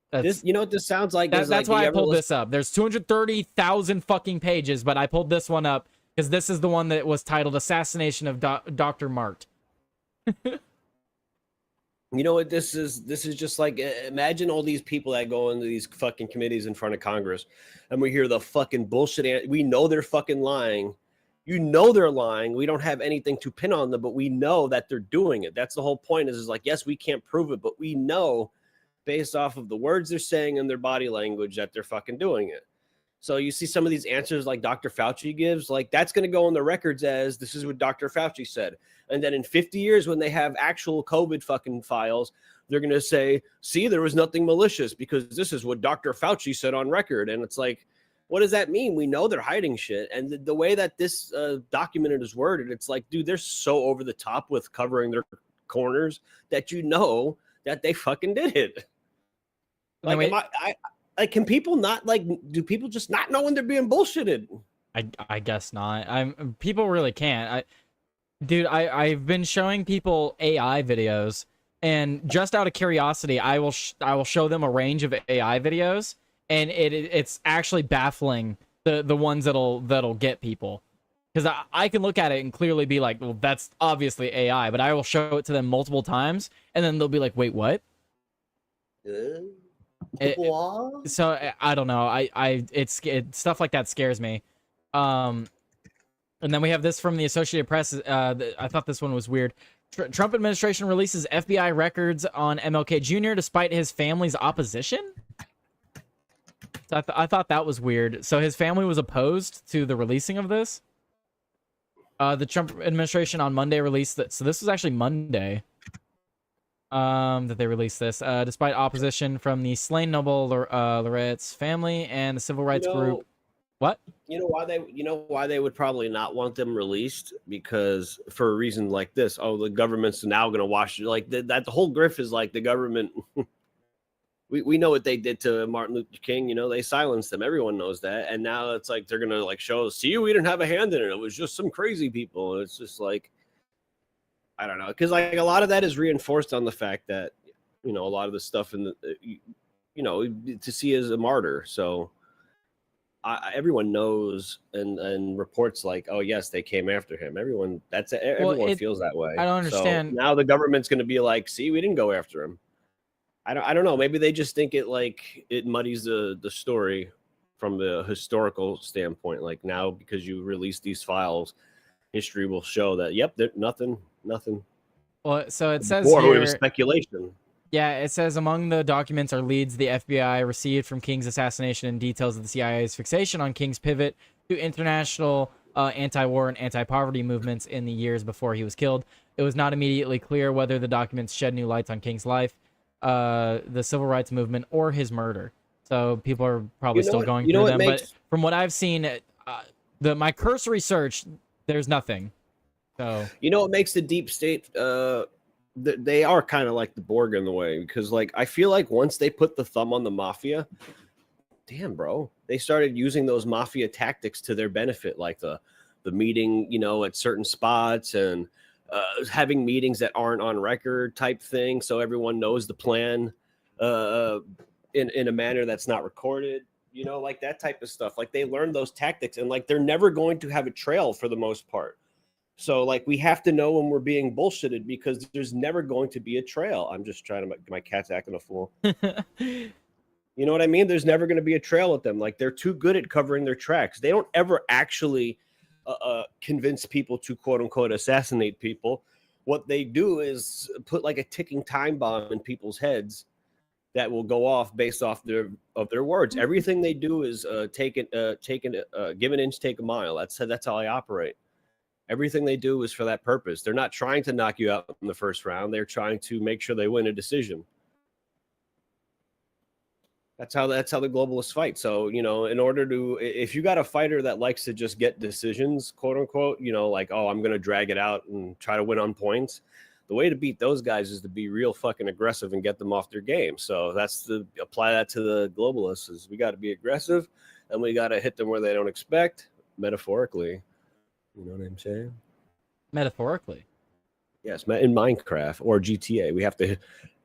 This, you know what this sounds like? That's why I pulled this up. There's 230,000 fucking pages, but I pulled this one up because this is the one that was titled "Assassination of Dr. Mart." You know what this is? This is just like, imagine all these people that go into these fucking committees in front of Congress, and we hear the fucking bullshit. We know they're fucking lying. You know they're lying. We don't have anything to pin on them, but we know that they're doing it. That's the whole point. Is like, yes, we can't prove it, but we know, based off of the words they're saying and their body language, that they're fucking doing it. So you see some of these answers like Dr. Fauci gives, like that's going to go on the records as this is what Dr. Fauci said. And then in 50 years, when they have actual COVID fucking files, they're going to say, see, there was nothing malicious because this is what Dr. Fauci said on record. And it's like, what does that mean? We know they're hiding shit. And the way that this document is worded, it's like, dude, they're so over the top with covering their corners that you know that they fucking did it. Like, can people not, like, do people just not know when they're being bullshitted? I guess not. People really can't. I've been showing people AI videos, and just out of curiosity, I will show them a range of AI videos, and it's actually baffling the ones that'll get people, because I can look at it and clearly be like, well, that's obviously AI, but I will show it to them multiple times, and then they'll be like, wait, what? So I don't know. It's stuff like that scares me. And then we have this from the Associated Press. I thought this one was weird. Trump administration releases FBI records on MLK Jr. despite his family's opposition. So I thought that was weird. So his family was opposed to the releasing of this. The Trump administration on Monday released that. So this was actually Monday. That they released this, despite opposition from the slain Nobel laureate's family and the civil rights group. What? You know why they would probably not want them released? Because for a reason like this, oh, the government's now going to wash, like that the whole grift is like the government. we know what they did to Martin Luther King. You know, they silenced him. Everyone knows that. And now it's like they're going to like show, see, we didn't have a hand in it. It was just some crazy people. And it's just like, I don't know, because like a lot of that is reinforced on the fact that, you know, a lot of the stuff in the, you know, to see as a martyr. So everyone knows and reports like, oh yes, they came after him. Everyone feels that way. I don't understand. So now the government's going to be like, see, we didn't go after him. I don't know. Maybe they just think it muddies the story from the historical standpoint. Like now, because you release these files, history will show that nothing. Well, so it says Before it was here, speculation. yeah, it says among the documents are leads the FBI received from King's assassination and details of the CIA's fixation on King's pivot to international anti-war and anti-poverty movements in the years before he was killed. It was not immediately clear whether the documents shed new lights on King's life, the civil rights movement, or his murder. So people are probably still going through them. But from what I've seen, my cursory search, there's nothing. So you know what makes the deep state? They are kind of like the Borg in the way, because like I feel like once they put the thumb on the mafia, damn bro, they started using those mafia tactics to their benefit, like the meeting, you know, at certain spots and having meetings that aren't on record type thing, so everyone knows the plan in a manner that's not recorded, you know, like that type of stuff. Like they learned those tactics, and like they're never going to have a trail for the most part. So like we have to know when we're being bullshitted, because there's never going to be a trail. I'm just trying to my cat's acting a fool. You know what I mean? There's never going to be a trail with them. Like they're too good at covering their tracks. They don't ever actually convince people to quote unquote assassinate people. What they do is put like a ticking time bomb in people's heads that will go off based off their words. Everything they do is give an inch, take a mile. That's how I operate. Everything they do is for that purpose. They're not trying to knock you out in the first round. They're trying to make sure they win a decision. That's how the globalists fight. So, you know, in order to, if you got a fighter that likes to just get decisions, quote unquote, you know, like, oh, I'm going to drag it out and try to win on points. The way to beat those guys is to be real fucking aggressive and get them off their game. So apply that to the globalists. Is we got to be aggressive, and we got to hit them where they don't expect, metaphorically. You know what I'm saying? metaphorically. Yes, in Minecraft or GTA, we have to,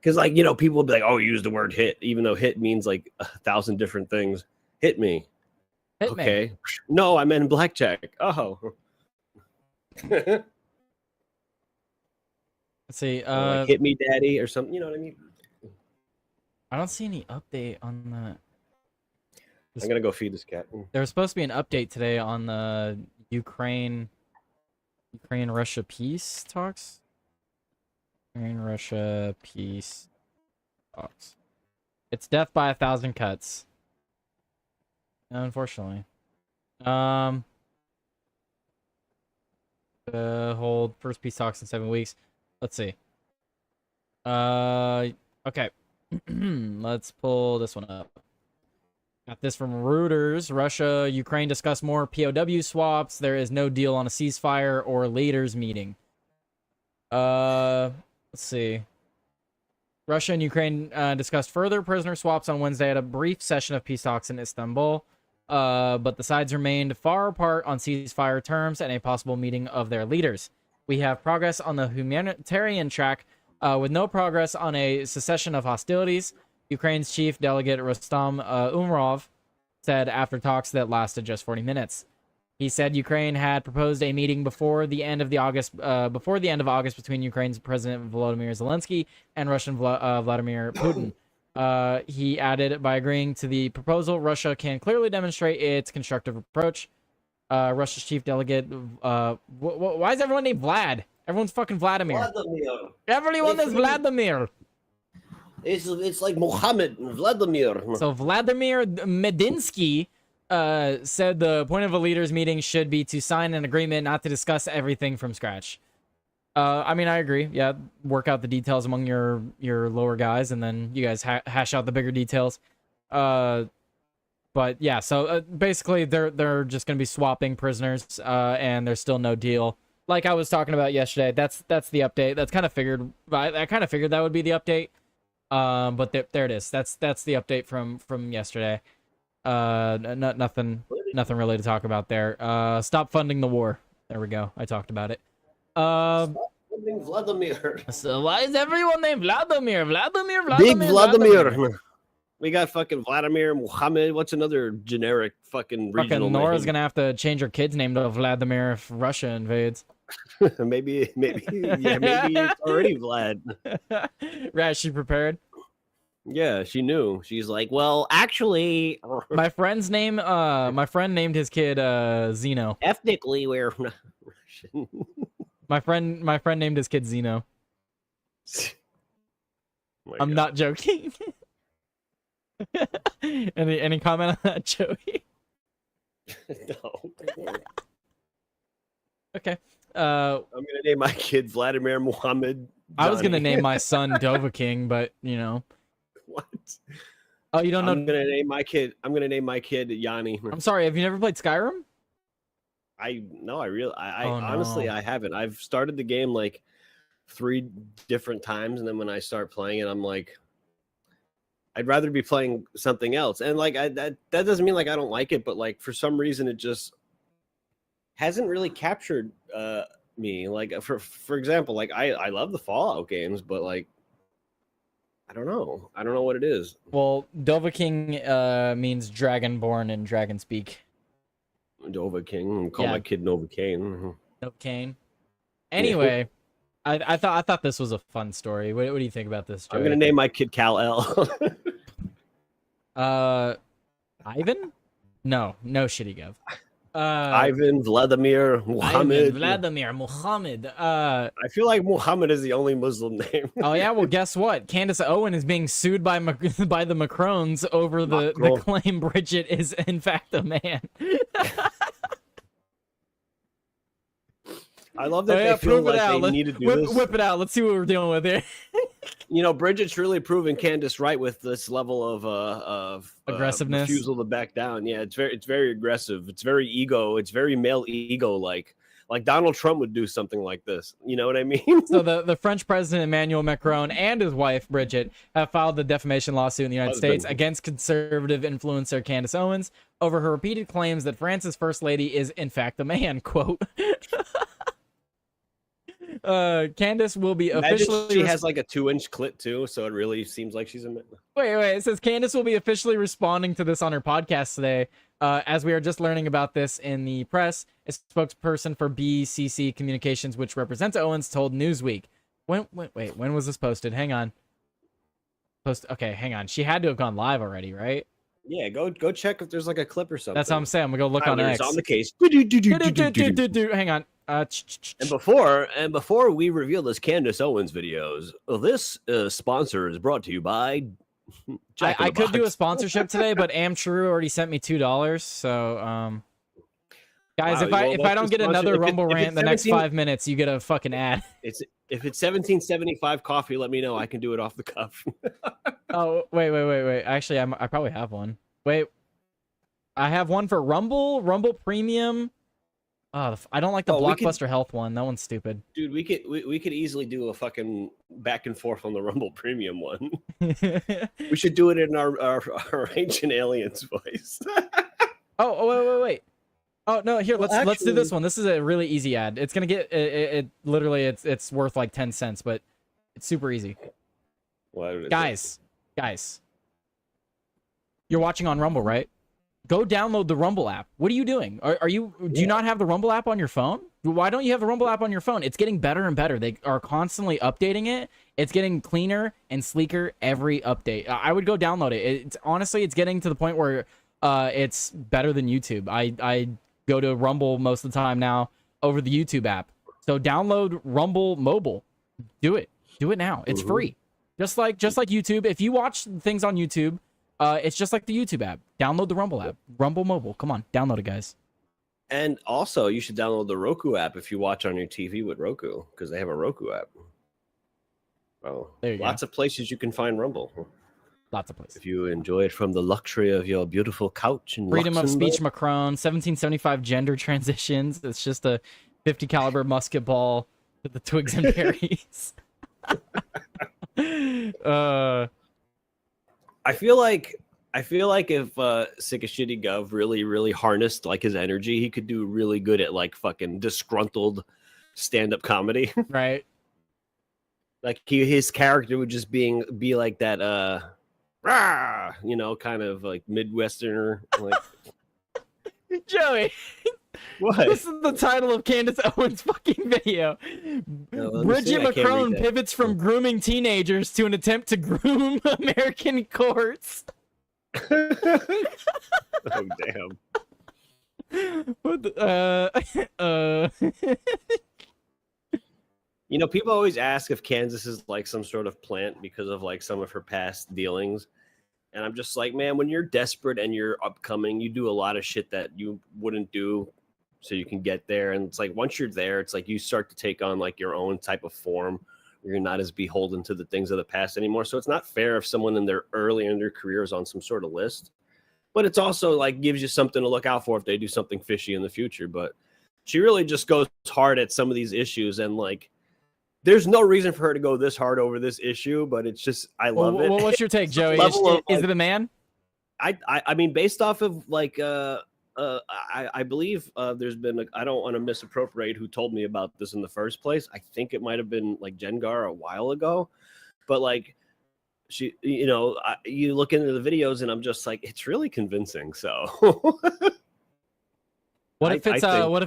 because like, you know, people will be like, oh, use the word hit, even though hit means like 1,000 different things. Hit me. Okay. Me. No, I meant blackjack. Oh. Let's see. Like hit me, daddy, or something. You know what I mean? I don't see any update on the. I'm gonna go feed this cat. There was supposed to be an update today on the Ukraine-Russia peace talks. Ukraine-Russia peace talks. It's death by 1,000 cuts. Unfortunately. Hold first peace talks in 7 weeks. Let's see. Okay. Let's pull this one up. Got this from Reuters. Russia, Ukraine discuss more POW swaps. There is no deal on a ceasefire or leaders meeting. Let's see. Russia and Ukraine discussed further prisoner swaps on Wednesday at a brief session of peace talks in Istanbul. But the sides remained far apart on ceasefire terms and a possible meeting of their leaders. We have progress on the humanitarian track, with no progress on a cessation of hostilities, Ukraine's chief delegate Rustam Umerov said after talks that lasted just 40 minutes. He said Ukraine had proposed a meeting before the end of August between Ukraine's President Volodymyr Zelensky and Russian Vladimir Putin. He added, by agreeing to the proposal, Russia can clearly demonstrate its constructive approach. Russia's chief delegate, why is everyone named Vlad? Everyone's fucking Vladimir. Everyone is Vladimir. It's like Mohammed, Vladimir. So Vladimir Medinsky said the point of a leaders meeting should be to sign an agreement, not to discuss everything from scratch. I mean, I agree. Yeah, work out the details among your lower guys, and then you guys hash out the bigger details. But yeah, so basically they're just gonna be swapping prisoners, and there's still no deal. Like I was talking about yesterday, that's the update. That's kind of figured. I kind of figured that would be the update. But there it is. That's the update from yesterday. Nothing really to talk about there. Stop funding the war. There we go. I talked about it. Stop funding Vladimir. So why is everyone named Vladimir? Big Vladimir. We got fucking Vladimir, Muhammad. What's another generic fucking regional fucking Nora's name? gonna have to change her kid's name to Vladimir if Russia invades. maybe it's already Vlad. Right, she prepared. Yeah, she knew. She's like, well, actually, My friend's name, my friend named his kid Zeno. ethnically, we're not Russian. My friend named his kid Zeno. My I'm God. not joking. Any comment on that, Joey? No. Okay. I'm gonna name my kid Vladimir Muhammad. I was gonna Johnny. name my son Dova King, but you know. What? Oh, you don't know? I'm gonna name my kid Yanni. I'm sorry. Have you never played Skyrim? I Oh, honestly no. I haven't. I've started the game like 3 different times, and then when I start playing it, I'm like, I'd rather be playing something else. And like that doesn't mean like I don't like it, but like for some reason it just hasn't really captured me. Like for example, like I love the Fallout games, but like I don't know what it is. Well, Dova King means dragonborn in dragon speak. Nova King. Call Yeah. my kid Nova Kane. Dova Kane. Anyway, I thought this was a fun story. What do you think about this, Joey? I'm gonna name my kid Cal L. Ivan? No, shitty gov. Ivan, Vladimir, Muhammad. Ivan, Vladimir, Muhammad. I feel like Muhammad is the only Muslim name. Oh yeah, well guess what? Candace Owen is being sued by by the Macrons over the Macron. claim Bridget is in fact a man. I love that they feel like they need to do this. Whip it out. Let's see what we're dealing with here. You know, Bridget's really proving Candace right with this level of Aggressiveness. refusal to back down. Yeah, it's very aggressive. It's very ego. It's very male ego like Donald Trump would do something like this. You know what I mean? So the French president Emmanuel Macron and his wife Bridget have filed the defamation lawsuit in the United States against conservative influencer Candace Owens over her repeated claims that France's first lady is in fact a man. Quote. Candace will be officially. She has like a 2-inch clit too, so it really seems like she's a man. Wait. It says Candace will be officially responding to this on her podcast today. As we are just learning about this in the press, a spokesperson for BCC Communications, which represents Owens, told Newsweek. When was this posted? Hang on. Okay, hang on. She had to have gone live already, right? Yeah, go check if there's like a clip or something. That's what I'm saying. I'm gonna go look on Tyler's X. on the case. Hang on. And before we reveal this Candace Owens videos, this sponsor is brought to you by Jack in I the could do a Box. sponsorship today, but Amtrue already sent me $2. So guys, Wow, if I don't get another Rumble rant in the next 5 minutes, you get a fucking ad. If it's 1775 coffee, let me know. I can do it off the cuff. Oh wait. Actually, I probably have one. Wait, I have one for Rumble Premium. Oh, I don't like the Blockbuster Health one. That one's stupid. Dude, we could easily do a fucking back and forth on the Rumble Premium one. We should do it in our Ancient Aliens voice. Wait. Oh no, here let's do this one. This is a really easy ad. It's gonna get it literally it's worth like 10 cents, but it's super easy. Guys, you're watching on Rumble, right? Go download the Rumble app. What are you doing? Do you not have the Rumble app on your phone? Why don't you have the Rumble app on your phone? It's getting better and better. They are constantly updating it. It's getting cleaner and sleeker every update. I would go download it. It's getting to the point where it's better than YouTube. I go to Rumble most of the time now over the YouTube app. So download Rumble Mobile. Do it now. It's free. Just like YouTube. If you watch things on YouTube, it's just like the YouTube app. Download the Rumble app. Rumble Mobile. Come on, download it, guys. And also, you should download the Roku app if you watch on your TV with Roku, because they have a Roku app. Oh, there you go. Lots of places you can find Rumble. Lots of places. If you enjoy it from the luxury of your beautiful couch and Freedom of Luxembourg. speech, Macron. 1775 gender transitions. It's just a 50 caliber musket ball with the twigs and berries. I feel like if Sick of Shitty Gov really harnessed like his energy, he could do really good at like fucking disgruntled stand-up comedy. Right. Like his character would just be like that rah, kind of like Midwesterner. Like Joey, This What? is the title of Candace Owens' fucking video. let me Bridget see. I can't read Macron that. pivots from grooming teenagers to an attempt to groom American courts. Oh damn. What the, You know, people always ask if Kansas is like some sort of plant because of like some of her past dealings. And I'm just like, man, when you're desperate and you're upcoming, you do a lot of shit that you wouldn't do so you can get there. And it's like once you're there, it's like you start to take on like your own type of form where you're not as beholden to the things of the past anymore. So it's not fair if someone in their early in their career is on some sort of list. But it's also like gives you something to look out for if they do something fishy in the future. But she really just goes hard at some of these issues, and like there's no reason for her to go this hard over this issue, but it's just I love it. What's your take, Joey? Is it a man? I mean, based off of like I believe there's been I don't want to misappropriate who told me about this in the first place. I think it might have been like Jengar a while ago, but like she, you know, you look into the videos and I'm just like, it's really convincing. So What if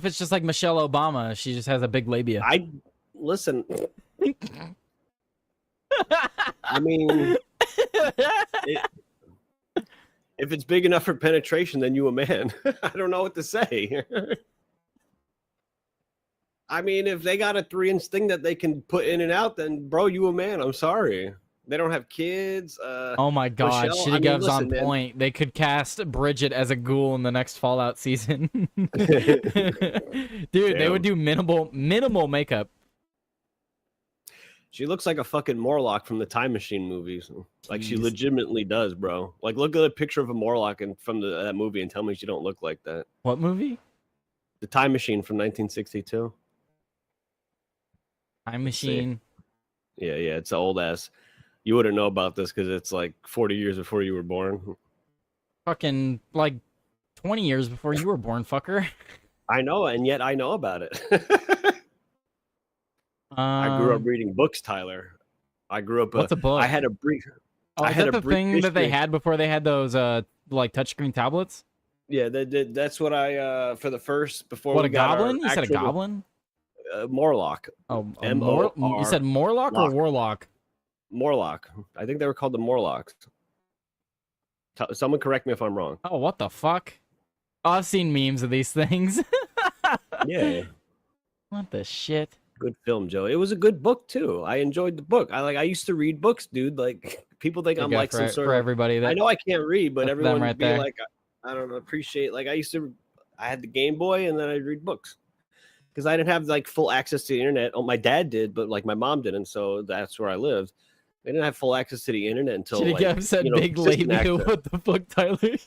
it's just like Michelle Obama? She just has a big labia. Listen. I mean, if it's big enough for penetration, then you a man. I don't know what to say. I mean, if they got a 3-inch thing that they can put in and out, then bro, you a man. I'm sorry. They don't have kids. Oh my god, Michelle, Shitty Gov's on man. point. They could cast Bridget as a ghoul in the next Fallout season. Dude, they would do minimal makeup. She looks like a fucking Morlock from the Time Machine movies. Like she legitimately does, bro. Like look at a picture of a Morlock from that movie and tell me she don't look like that. What movie? The Time Machine from 1962. Time Machine. Yeah, it's an old ass. You wouldn't know about this because it's like 40 years before you were born. Fucking like 20 years before you were born, fucker. I know, and yet I know about it. I grew up reading books, Tyler. I grew up. What's a book? I had a brief. Oh, is that the thing that they had before they had those like touchscreen tablets? Yeah, that's what I for the first before. What, a goblin? You said a goblin? Morlock. Oh, you said Morlock or Warlock? Morlock. I think they were called the Morlocks. Someone correct me if I'm wrong. Oh, what the fuck? Oh, I've seen memes of these things. Yeah. What the shit? Good film, Joe. It was a good book too. I enjoyed the book. I used to read books, dude. Like people think I'm like some sort for of everybody. That, I know I can't read, but everyone right would be there. like, I don't know, appreciate. Like I had the Game Boy, and then I'd read books because I didn't have like full access to the internet. Oh, my dad did, but like my mom didn't, so that's where I lived. They didn't have full access to the internet until Shitty Gav said big labia. What the fuck, Tyler?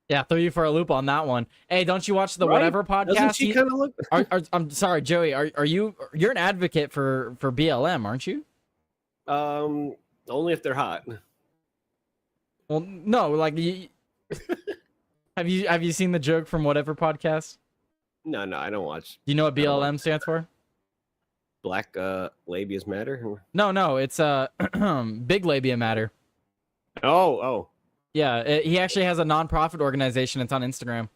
Yeah, throw you for a loop on that one. Hey, don't you watch the Whatever podcast? Doesn't she kind of look? I'm sorry, Joey. Are you're an advocate for BLM, aren't you? Only if they're hot. Well, no, like have you seen the joke from Whatever podcast? No, I don't watch. Do you know what BLM stands for? Black labias matter. No, it's big labia matter. Oh. Yeah, he actually has a non-profit organization. It's on Instagram.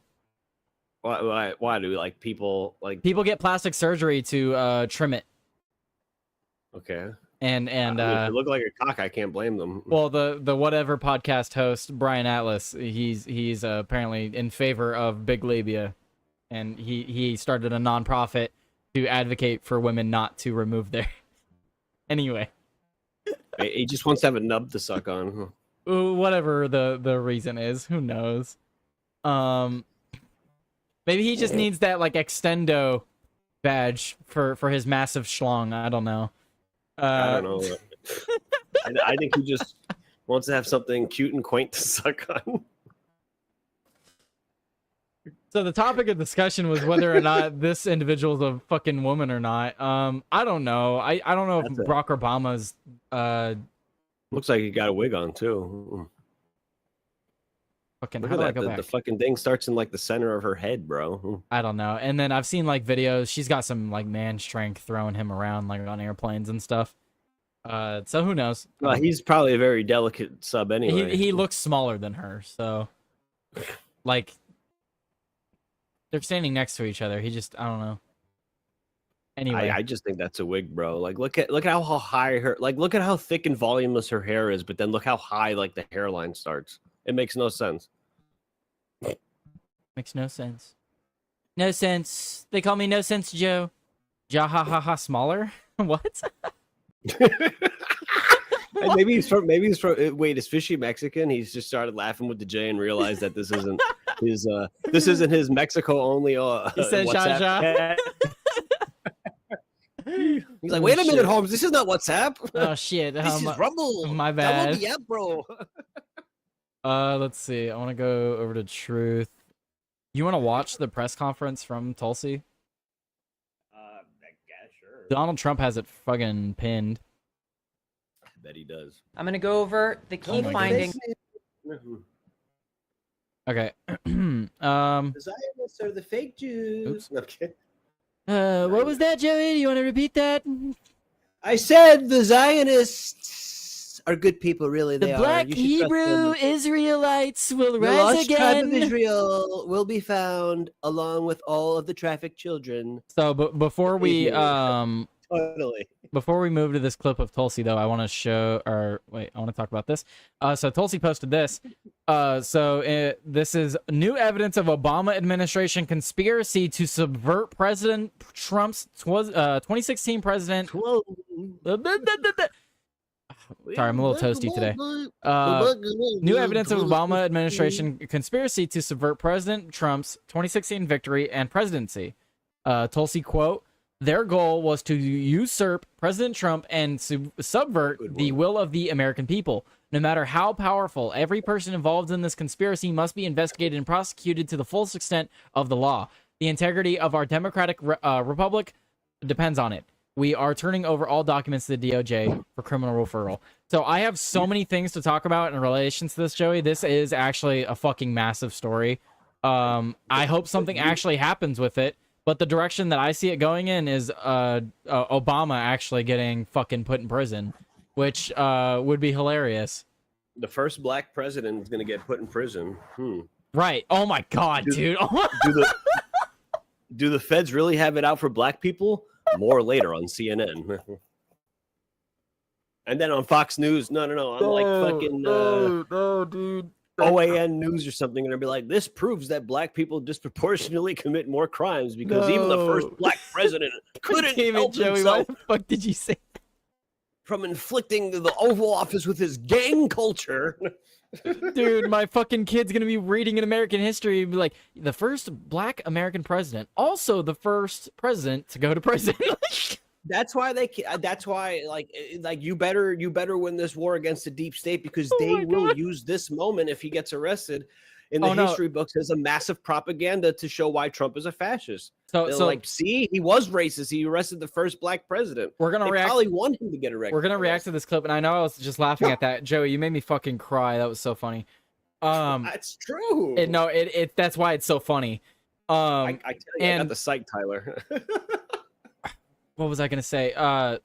Why do like people get plastic surgery to trim it? Okay. And if they look like a cock, I can't blame them. Well, the Whatever podcast host Brian Atlas, he's apparently in favor of big labia, and he started a non-profit to advocate for women not to remove their. Anyway, he just wants to have a nub to suck on. Whatever the reason is, who knows? Maybe he just needs that like extendo badge for his massive schlong. I don't know. I don't know. I think he just wants to have something cute and quaint to suck on. So the topic of discussion was whether or not this individual is a fucking woman or not. I don't know. I don't know if Barack Obama's looks like he got a wig on too. Fucking, look how at do I that. go back? The fucking thing starts in like the center of her head, bro. I don't know. And then I've seen like videos. She's got some like man strength throwing him around like on airplanes and stuff. So who knows? Well, he's probably a very delicate sub anyway. He looks smaller than her, so like They're standing next to each other. He just, I don't know. Anyway, I just think that's a wig, bro. Like, look at how high her, like, look at how thick and voluminous her hair is, but then look how high like the hairline starts. It makes no sense. makes no sense. No sense. They call me No Sense Joe. Ja ha ha ha smaller. What? And maybe he's from. Wait, is Fishy Mexican? He's just started laughing with the J and realized that this isn't his. This isn't his Mexico only. He said WhatsApp ja. chat. He's like, wait a minute, Holmes. This is not WhatsApp. Oh shit. This is Rumble. My Download bad. the app, bro. Let's see. I want to go over to Truth. You want to watch the press conference from Tulsi? Yeah, sure. Donald Trump has it fucking pinned. I bet he does. I'm going to go over the key my findings. Okay. The Zionists are the fake Jews. Okay. What was that, Joey? Do you want to repeat that? I said the Zionists are good people, really. The They black are. You should trust Hebrew them. Israelites will The rise lost tribe of again. Israel will be found along with all of the trafficked children. So, but before we Totally. before we move to this clip of Tulsi, though, I want to show, or wait, I want to talk about this. So Tulsi posted this. This is new evidence of Obama administration conspiracy to subvert President Trump's 2016 president. Sorry, I'm a little toasty today. New evidence of Obama administration conspiracy to subvert President Trump's 2016 victory and presidency. Tulsi quote, their goal was to usurp President Trump and subvert the will of the American people. No matter how powerful, every person involved in this conspiracy must be investigated and prosecuted to the fullest extent of the law. The integrity of our democratic republic depends on it. We are turning over all documents to the DOJ for criminal referral. So I have so many things to talk about in relation to this, Joey. This is actually a fucking massive story. I hope something actually happens with it. But the direction that I see it going in is Obama actually getting fucking put in prison, which would be hilarious. The first black president is going to get put in prison. Right. Oh my god, dude. Do the feds really have it out for black people? More later on CNN. And then on Fox News, no, on like fucking no, dude. OAN News or something, and they'll be like, this proves that black people disproportionately commit more crimes because even the first black president couldn't help Joey, himself what the fuck did you say? from inflicting the Oval Office with his gang culture. Dude, my fucking kid's gonna be reading in American history and be like, the first black American president, also the first president to go to prison. That's why like you better win this war against the deep state because they will use this moment if he gets arrested in the history books as a massive propaganda to show why Trump is a fascist. So like, see, he was racist. He arrested the first black president. We're gonna probably want him to get arrested. We're gonna react to this clip, and I know I was just laughing at that. Joey, you made me fucking cry. That was so funny. That's true. That's why it's so funny. I tell you, I got the psych, Tyler. What was I gonna say? I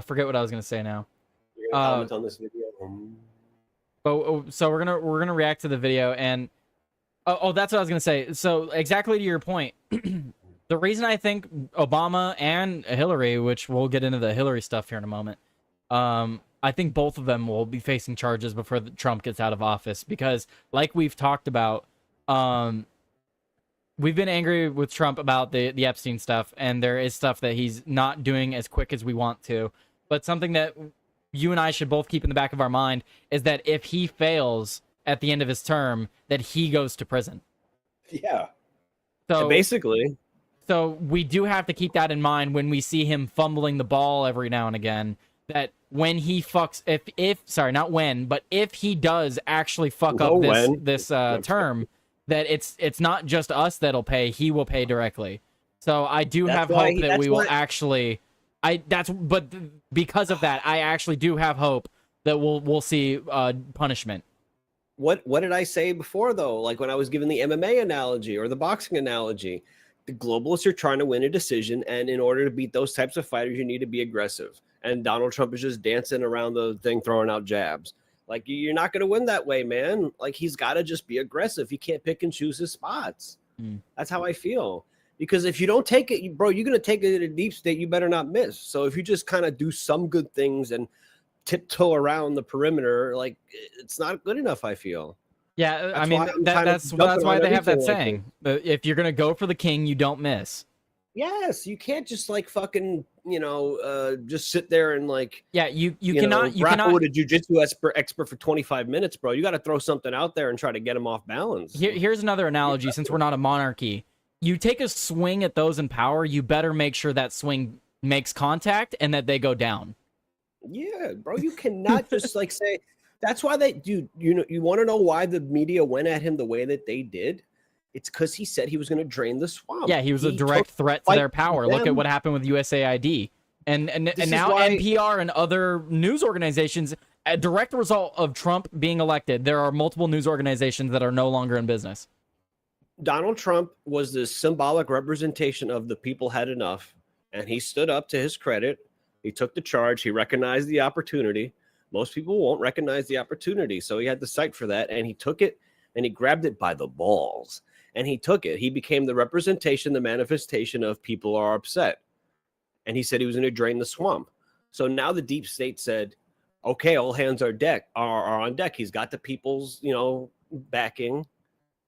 forget what I was gonna say now. You're gonna comment on this video. So we're gonna react to the video, and that's what I was gonna say. So exactly to your point, the reason I think Obama and Hillary, which we'll get into the Hillary stuff here in a moment, I think both of them will be facing charges before Trump gets out of office because, like we've talked about, we've been angry with Trump about the Epstein stuff, and there is stuff that he's not doing as quick as we want to. But something that you and I should both keep in the back of our mind is that if he fails at the end of his term, that he goes to prison. Yeah. So basically. So we do have to keep that in mind when we see him fumbling the ball every now and again. That when he fucks, if he does actually fuck up this term, that it's not just us that'll pay; he will pay directly. So I do have hope that we will actually. But because of that, I actually do have hope that we'll see punishment. What did I say before though? Like when I was giving the MMA analogy or the boxing analogy, the globalists are trying to win a decision, and in order to beat those types of fighters, you need to be aggressive. And Donald Trump is just dancing around the thing, throwing out jabs. Like, you're not going to win that way, man. Like, he's got to just be aggressive. He can't pick and choose his spots. That's how I feel. Because if you don't take it, bro, you're going to take it to the deep state, you better not miss. So if you just kind of do some good things and tiptoe around the perimeter, like, it's not good enough, I feel. Yeah, That's I mean, why I'm kind that's of why jumping they on have that everything like saying. If you're going to go for the king, you don't miss. Yes, you can't just like fucking, just sit there and like, Yeah, you cannot grapple with a jujitsu expert for 25 minutes, bro. You got to throw something out there and try to get him off balance. Here's another analogy. Since we're not a monarchy, you take a swing at those in power, you better make sure that swing makes contact and that they go down. Yeah, bro, you cannot just like say. That's why you want to know why the media went at him the way that they did? It's because he said he was going to drain the swamp. Yeah, he was a direct threat to their power. Look at what happened with USAID. And now NPR and other news organizations, a direct result of Trump being elected, there are multiple news organizations that are no longer in business. Donald Trump was the symbolic representation of the people had enough, and he stood up to his credit. He took the charge. He recognized the opportunity. Most people won't recognize the opportunity, so he had the sight for that, and he took it, and he grabbed it by the balls, and he took it. He became the representation, the manifestation of people are upset, and he said he was going to drain the swamp. So now the deep state said, okay, all hands are on deck. He's got the people's, backing.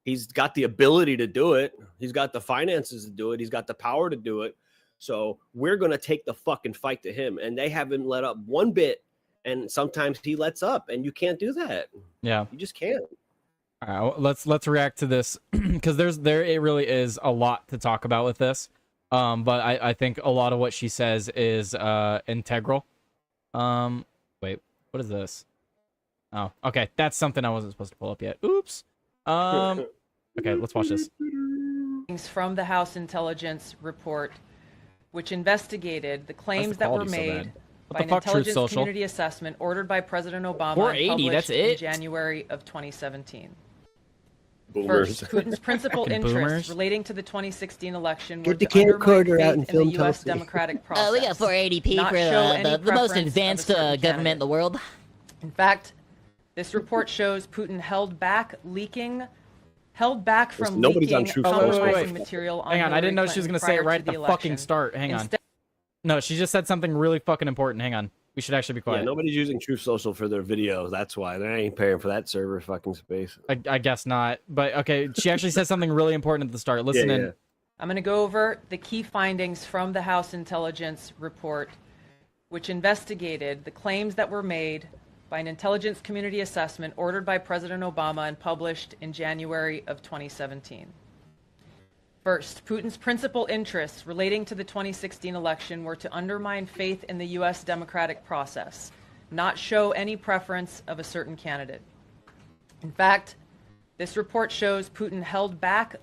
He's got the ability to do it. He's got the finances to do it. He's got the power to do it. So we're going to take the fucking fight to him, and they haven't let up one bit. And sometimes he lets up, and you can't do that. Yeah, you just can't. All right, let's react to this because it really is a lot to talk about with this. But I think a lot of what she says is integral. Wait, what is this? Oh, okay, that's something I wasn't supposed to pull up yet. Oops. Okay, let's watch this. From the House Intelligence Report, which investigated the claims that were made by an intelligence community assessment ordered by President Obama and published in January of 2017. Boomers. First, Putin's principal interests relating to the 2016 election were Get the to undermine camcorder out and faith in film the U.S. Tulsi. democratic process. We got 480p not for show any the most preference of a advanced certain government in the candidate. world. In fact, this report shows Putin held back from leaking compromising material on Hang on, I didn't know Hillary she was going to Clinton say it prior right to at the the fucking election. start. Hang on. No, she just said something really fucking important. Hang on. We should actually be quiet. Yeah, nobody's using Truth Social for their videos. That's why they ain't paying for that server fucking space. I guess not. But okay, she actually said something really important at the start. Listen in. I'm going to go over the key findings from the House Intelligence Report, which investigated the claims that were made by an intelligence community assessment ordered by President Obama and published in January of 2017. First, Putin's principal interests relating to the 2016 election were to undermine faith in the U.S. democratic process, not show any preference of a certain candidate. In fact, this report shows Putin held back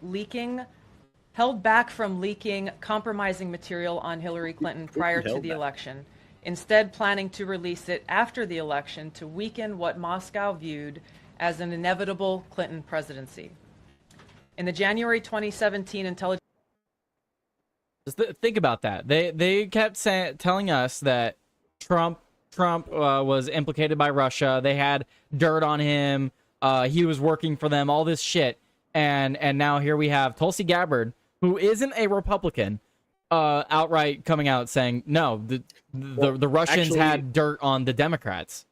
from leaking compromising material on Hillary Clinton prior to the election, instead planning to release it after the election to weaken what Moscow viewed as an inevitable Clinton presidency. In the January 2017 intelligence... Think about that. They kept telling us that Trump was implicated by Russia. They had dirt on him. He was working for them. All this shit. And now here we have Tulsi Gabbard, who isn't a Republican, outright coming out saying, no, the Russians actually, had dirt on the Democrats.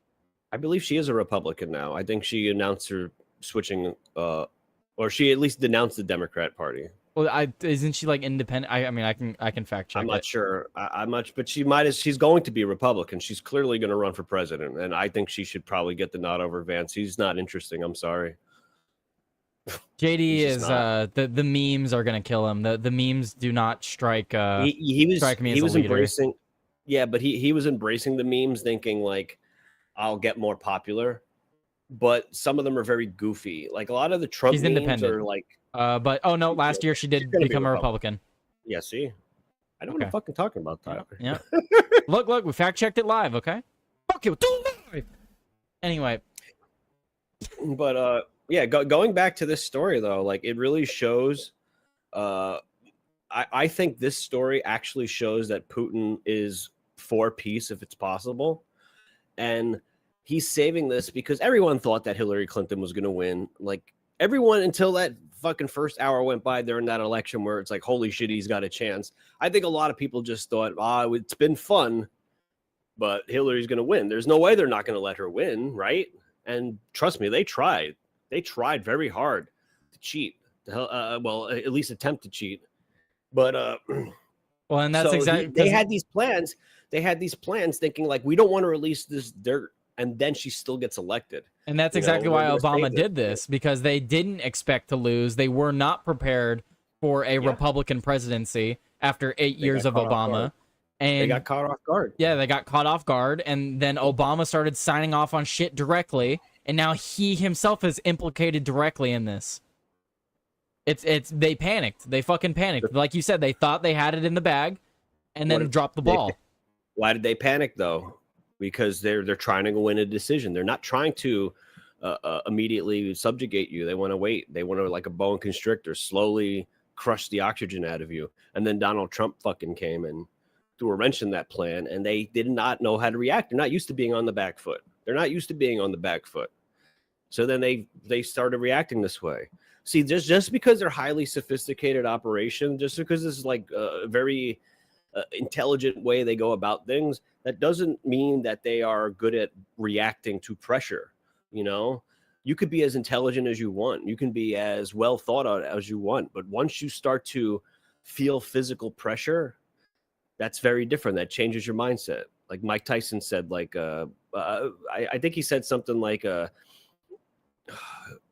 I believe she is a Republican now. I think she announced her switching, or she at least denounced the Democrat Party. Well, isn't she like independent? I mean, I can fact check. I'm not sure. I'm not, but she's going to be Republican. She's clearly going to run for president, and I think she should probably get the nod over Vance. He's not interesting. I'm sorry. JD is the memes are gonna kill him. The memes do not strike. Strike me as he was a leader. embracing. Yeah, but he was embracing the memes, thinking like, I'll get more popular. But some of them are very goofy. Like a lot of the Trump She's memes independent. are like. But oh no, last year she did become a Republican. Yeah, see, I know what I'm fucking talking about, Tyler. Yeah. Look, we fact checked it live. Okay. Fuck you, do it live. Anyway. But yeah, going back to this story though, like it really shows. I think this story actually shows that Putin is for peace if it's possible, and he's saving this because everyone thought that Hillary Clinton was going to win. Like everyone until that fucking first hour went by during that election where it's like, holy shit, he's got a chance. I think a lot of people just thought, it's been fun, but Hillary's going to win. There's no way they're not going to let her win, right? And trust me, they tried. They tried very hard to cheat. Well, at least attempt to cheat. But well, and that's so exactly they had these plans. They had these plans thinking like, we don't want to release this dirt, and then she still gets elected. And that's exactly why Obama did this, because they didn't expect to lose. They were not prepared for a Republican presidency after 8 years of Obama. And they got caught off guard. Yeah, they got caught off guard, and then Obama started signing off on shit directly, and now he himself is implicated directly in this. They panicked. They fucking panicked. Like you said, they thought they had it in the bag, and then dropped the ball. Why did they panic though? Because they're trying to win a decision. They're not trying to immediately subjugate you. They want to wait. They want to, like a boa constrictor, slowly crush the oxygen out of you. And then Donald Trump fucking came and threw a wrench in that plan, and they did not know how to react. They're not used to being on the back foot. So then they started reacting this way. See, just because they're highly sophisticated operation, just because this is like a very intelligent way they go about things, that doesn't mean that they are good at reacting to pressure. You know, you could be as intelligent as you want. You can be as well thought out as you want. But once you start to feel physical pressure, that's very different. That changes your mindset. Like Mike Tyson said, like, I think he said something like,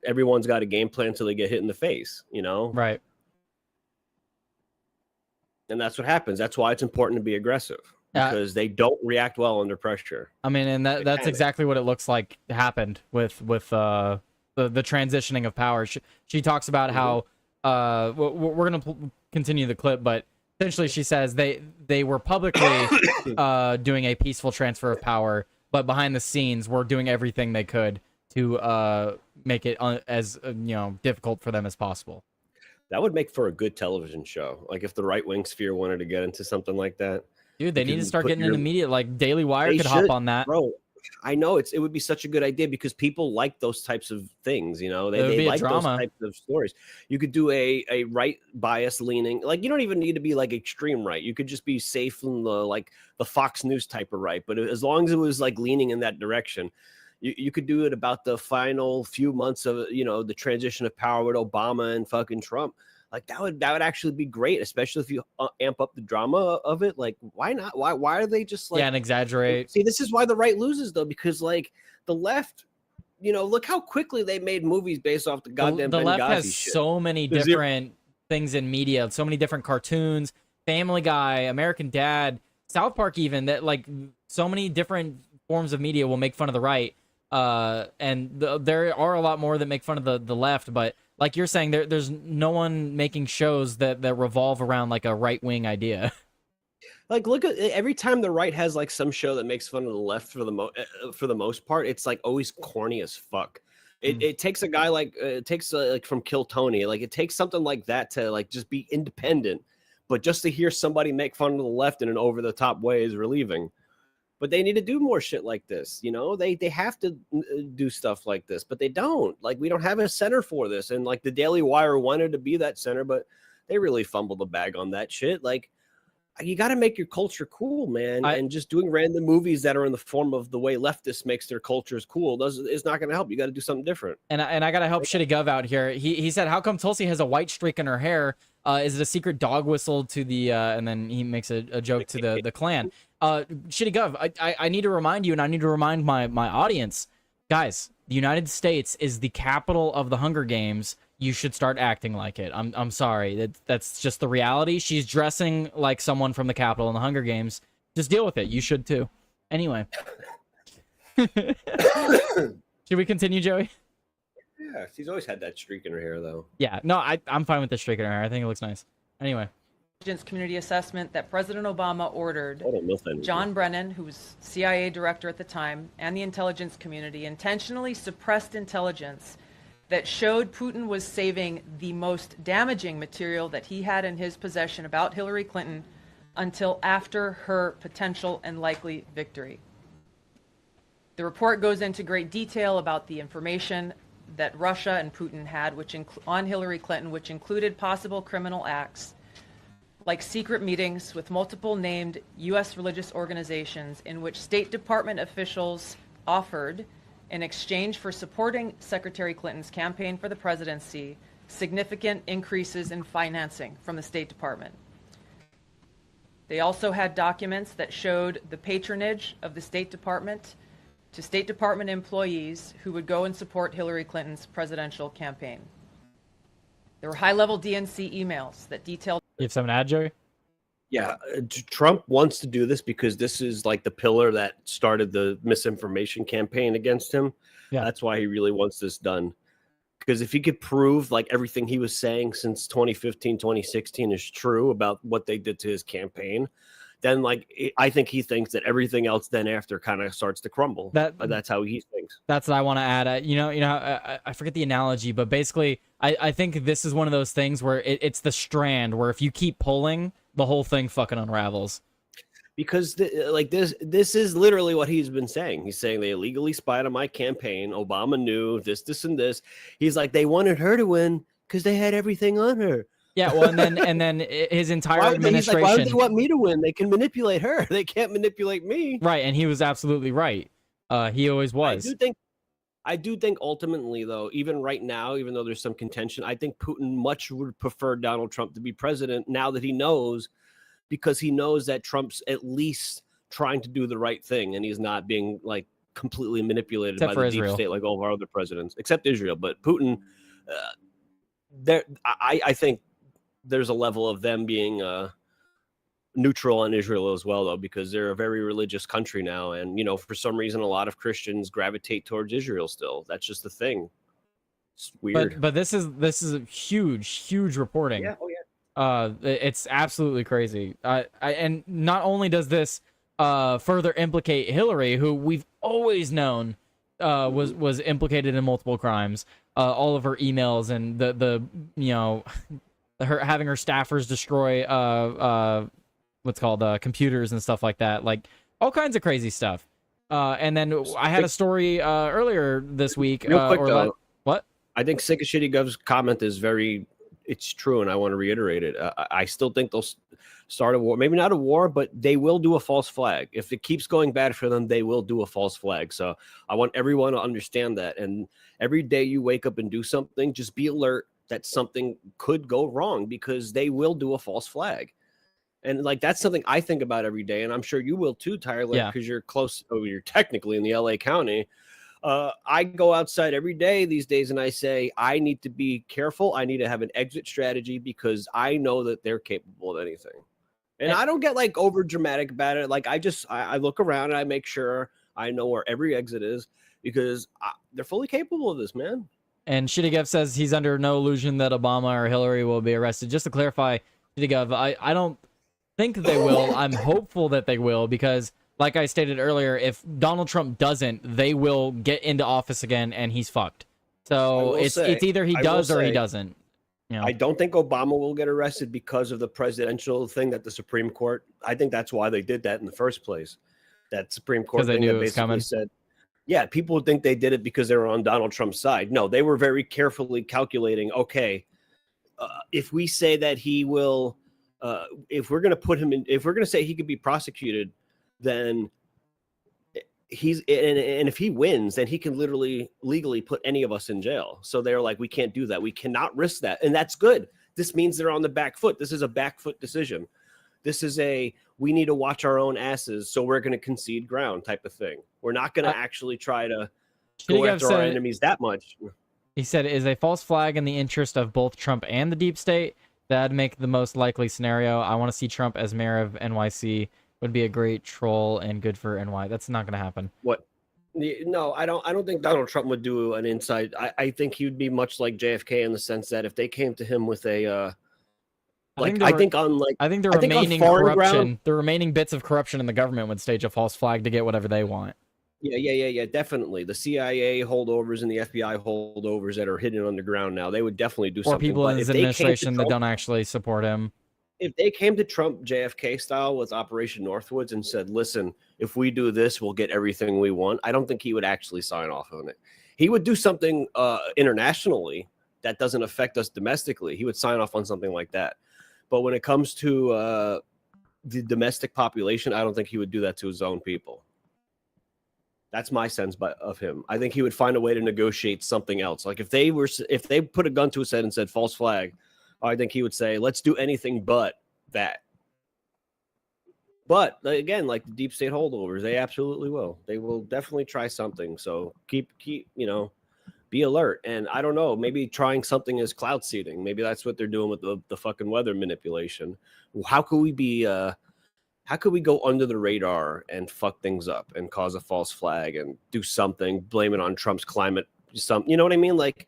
everyone's got a game plan until they get hit in the face, you know? Right. And that's what happens. That's why it's important to be aggressive, because they don't react well under pressure. I mean, and that's exactly what it looks like happened with the transitioning of power. She talks about how we're going to continue the clip, but essentially she says they were publicly doing a peaceful transfer of power, but behind the scenes were doing everything they could to make it as difficult for them as possible. That would make for a good television show. Like if the right-wing sphere wanted to get into something like that. Dude, they need to start getting into media. Like Daily Wire could hop on that. Bro, I know it would be such a good idea because people like those types of things, you know. They like those types of stories. You could do a right bias leaning. Like you don't even need to be like extreme right. You could just be safe in the Fox News type of right. But as long as it was like leaning in that direction, you could do it about the final few months of, the transition of power with Obama and fucking Trump. Like that would actually be great, especially if you amp up the drama of it. Like, why not? Why are they just like, and exaggerate? See, this is why the right loses though, because like the left, look how quickly they made movies based off the goddamn the left Benghazi has shit. So many different things in media, so many different cartoons, Family Guy, American Dad, South Park, even that like so many different forms of media will make fun of the right. And there are a lot more that make fun of the left, but like you're saying, there's no one making shows that revolve around like a right-wing idea. Like, look at every time the right has like some show that makes fun of the left for the most part, it's like always corny as fuck. It takes a guy like like from Kill Tony, like it takes something like that to like just be independent, but just to hear somebody make fun of the left in an over the top way is relieving. But they need to do more shit like this, They have to do stuff like this, but they don't. Like, we don't have a center for this. And, like, the Daily Wire wanted to be that center, but they really fumbled the bag on that shit. Like, you got to make your culture cool, man. And just doing random movies that are in the form of the way leftists makes their cultures cool is not going to help. You got to do something different. And I got to help Shitty Gov out here. He said, how come Tulsi has a white streak in her hair? Is it a secret dog whistle to the, and then he makes a joke to the Klan. Shitty Gov, I need to remind you, and I need to remind my audience, guys, the United States is the capital of the Hunger Games. You should start acting like it. I'm sorry. That's just the reality. She's dressing like someone from the Capitol in the Hunger Games. Just deal with it. You should too. Anyway. Should we continue, Joey? Yeah, she's always had that streak in her hair, though. Yeah, no, I'm fine with the streak in her hair. I think it looks nice. Anyway. Community assessment that President Obama ordered John Brennan, who was CIA director at the time, and the intelligence community intentionally suppressed intelligence that showed Putin was saving the most damaging material that he had in his possession about Hillary Clinton until after her potential and likely victory. The report goes into great detail about the information that Russia and Putin had on Hillary Clinton, which included possible criminal acts like secret meetings with multiple named U.S. religious organizations in which State Department officials offered, in exchange for supporting Secretary Clinton's campaign for the presidency, significant increases in financing from the State Department. They also had documents that showed the patronage of the State Department to State Department employees who would go and support Hillary Clinton's presidential campaign. There were high-level DNC emails that detailed... You have something to add, Joey? Yeah, Trump wants to do this because this is like the pillar that started the misinformation campaign against him. Yeah. That's why he really wants this done. Because if he could prove like everything he was saying since 2015, 2016 is true about what they did to his campaign, then like I think he thinks that everything else then after kind of starts to crumble. That's how he thinks. That's what I want to add. I forget the analogy, but basically I think this is one of those things where it's the strand where if you keep pulling, the whole thing fucking unravels. Because this is literally what he's been saying. He's saying they illegally spied on my campaign. Obama knew this, and this. He's like, they wanted her to win because they had everything on her. Yeah, well, and then his entire administration. Why would they want me to win? They can manipulate her. They can't manipulate me. Right, and he was absolutely right. He always was. I do think ultimately, though, even right now, even though there's some contention, I think Putin much would prefer Donald Trump to be president now that he knows, because he knows that Trump's at least trying to do the right thing and he's not being like completely manipulated by the deep state like all of our other presidents, except Israel. But Putin, I think there's a level of them being neutral on Israel as well, though, because they're a very religious country now. And, for some reason, a lot of Christians gravitate towards Israel still. That's just the thing. It's weird. But this is a huge reporting. Yeah. Oh, yeah. It's absolutely crazy. And not only does this further implicate Hillary, who we've always known was implicated in multiple crimes, all of her emails and her having her staffers destroy what's called computers and stuff like that, like all kinds of crazy stuff. And then I had a story earlier this week. Real quick, what? I think Sick of Shitty Gov's comment is it's true, and I want to reiterate it. I still think they'll start a war. Maybe not a war, but they will do a false flag. If it keeps going bad for them, they will do a false flag. So I want everyone to understand that. And every day you wake up and do something, just be alert that something could go wrong, because they will do a false flag. And like that's something I think about every day, and I'm sure you will too, Tyler, because you're close. You're technically in the LA County. I go outside every day these days and I say, I need to be careful. I need to have an exit strategy because I know that they're capable of anything. And I don't get like over dramatic about it. Like I look around and I make sure I know where every exit is, because they're fully capable of this, man. And Shitty says he's under no illusion that Obama or Hillary will be arrested. Just to clarify, Shitty, I don't think they will. I'm hopeful that they will, because like I stated earlier, if Donald Trump doesn't, they will get into office again and he's fucked. So it's either he does or he doesn't. I don't think Obama will get arrested because of the presidential thing that the Supreme Court, I think that's why they did that in the first place. That Supreme Court thing that basically said, yeah, people would think they did it because they were on Donald Trump's side. No, they were very carefully calculating, okay, if we say that he will, if we're going to put him in, if we're going to say he could be prosecuted, then and if he wins, then he can literally legally put any of us in jail. So they're like, we can't do that. We cannot risk that. And that's good. This means they're on the back foot. This is a back foot decision. This is we need to watch our own asses, so we're going to concede ground type of thing. We're not going to actually try to go after our enemies that much. He said, is a false flag in the interest of both Trump and the deep state? That'd make the most likely scenario. I want to see Trump as mayor of NYC. Would be a great troll and good for NY. That's not going to happen. What? No, I don't think Donald Trump would do an inside. I think he would be much like JFK in the sense that if they came to him with a I think the remaining bits of corruption in the government would stage a false flag to get whatever they want. Yeah, definitely. The CIA holdovers and the FBI holdovers that are hidden underground now, they would definitely do something. Or people in his administration that don't actually support him. if they came to Trump JFK style with Operation Northwoods and said, listen, if we do this, we'll get everything we want, I don't think he would actually sign off on it. He would do something internationally that doesn't affect us domestically. He would sign off on something like that. But when it comes to the domestic population, I don't think he would do that to his own people. That's my sense of him. I think he would find a way to negotiate something else. Like if they put a gun to his head and said false flag, I think he would say, let's do anything but that. But again, like the deep state holdovers, they absolutely will. They will definitely try something. So keep, be alert. And I don't know, maybe trying something as cloud seeding. Maybe that's what they're doing with the fucking weather manipulation. How could we go under the radar and fuck things up and cause a false flag and do something, blame it on Trump's climate, you know what I mean? Like,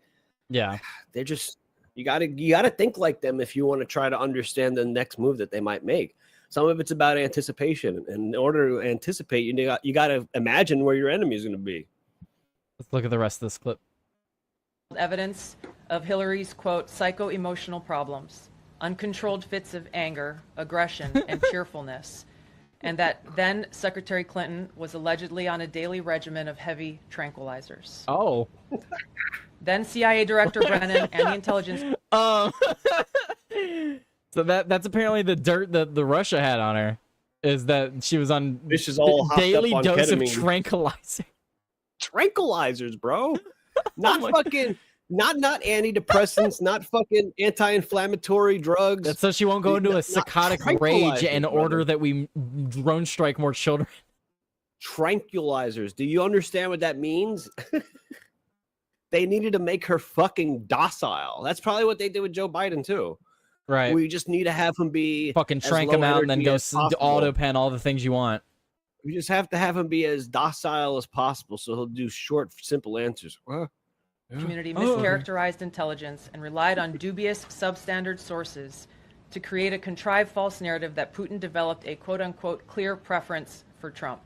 yeah, they're just, you gotta think like them if you want to try to understand the next move that they might make. Some of it's about anticipation, and in order to anticipate, you got to imagine where your enemy is going to be. Let's look at the rest of this clip. Evidence of Hillary's, quote, psycho-emotional problems, uncontrolled fits of anger, aggression, and cheerfulness, and that then Secretary Clinton was allegedly on a daily regimen of heavy tranquilizers. Oh. Then CIA Director Brennan and the intelligence... So that's apparently the dirt that the Russia had on her, is that she was on this is all daily on dose ketamine. of tranquilizer. Tranquilizers, bro. Not fucking, not antidepressants, not fucking anti-inflammatory drugs. That's so she won't go into a psychotic rage in order that we drone strike more children. Tranquilizers. Do you understand what that means? They needed to make her fucking docile. That's probably what they did with Joe Biden too. Right. We just need to have him be fucking trank him out and then go auto pen all the things you want. We just have to have him be as docile as possible, so he'll do short, simple answers. Community mischaracterized intelligence and relied on dubious, substandard sources to create a contrived false narrative that Putin developed a quote-unquote clear preference for Trump.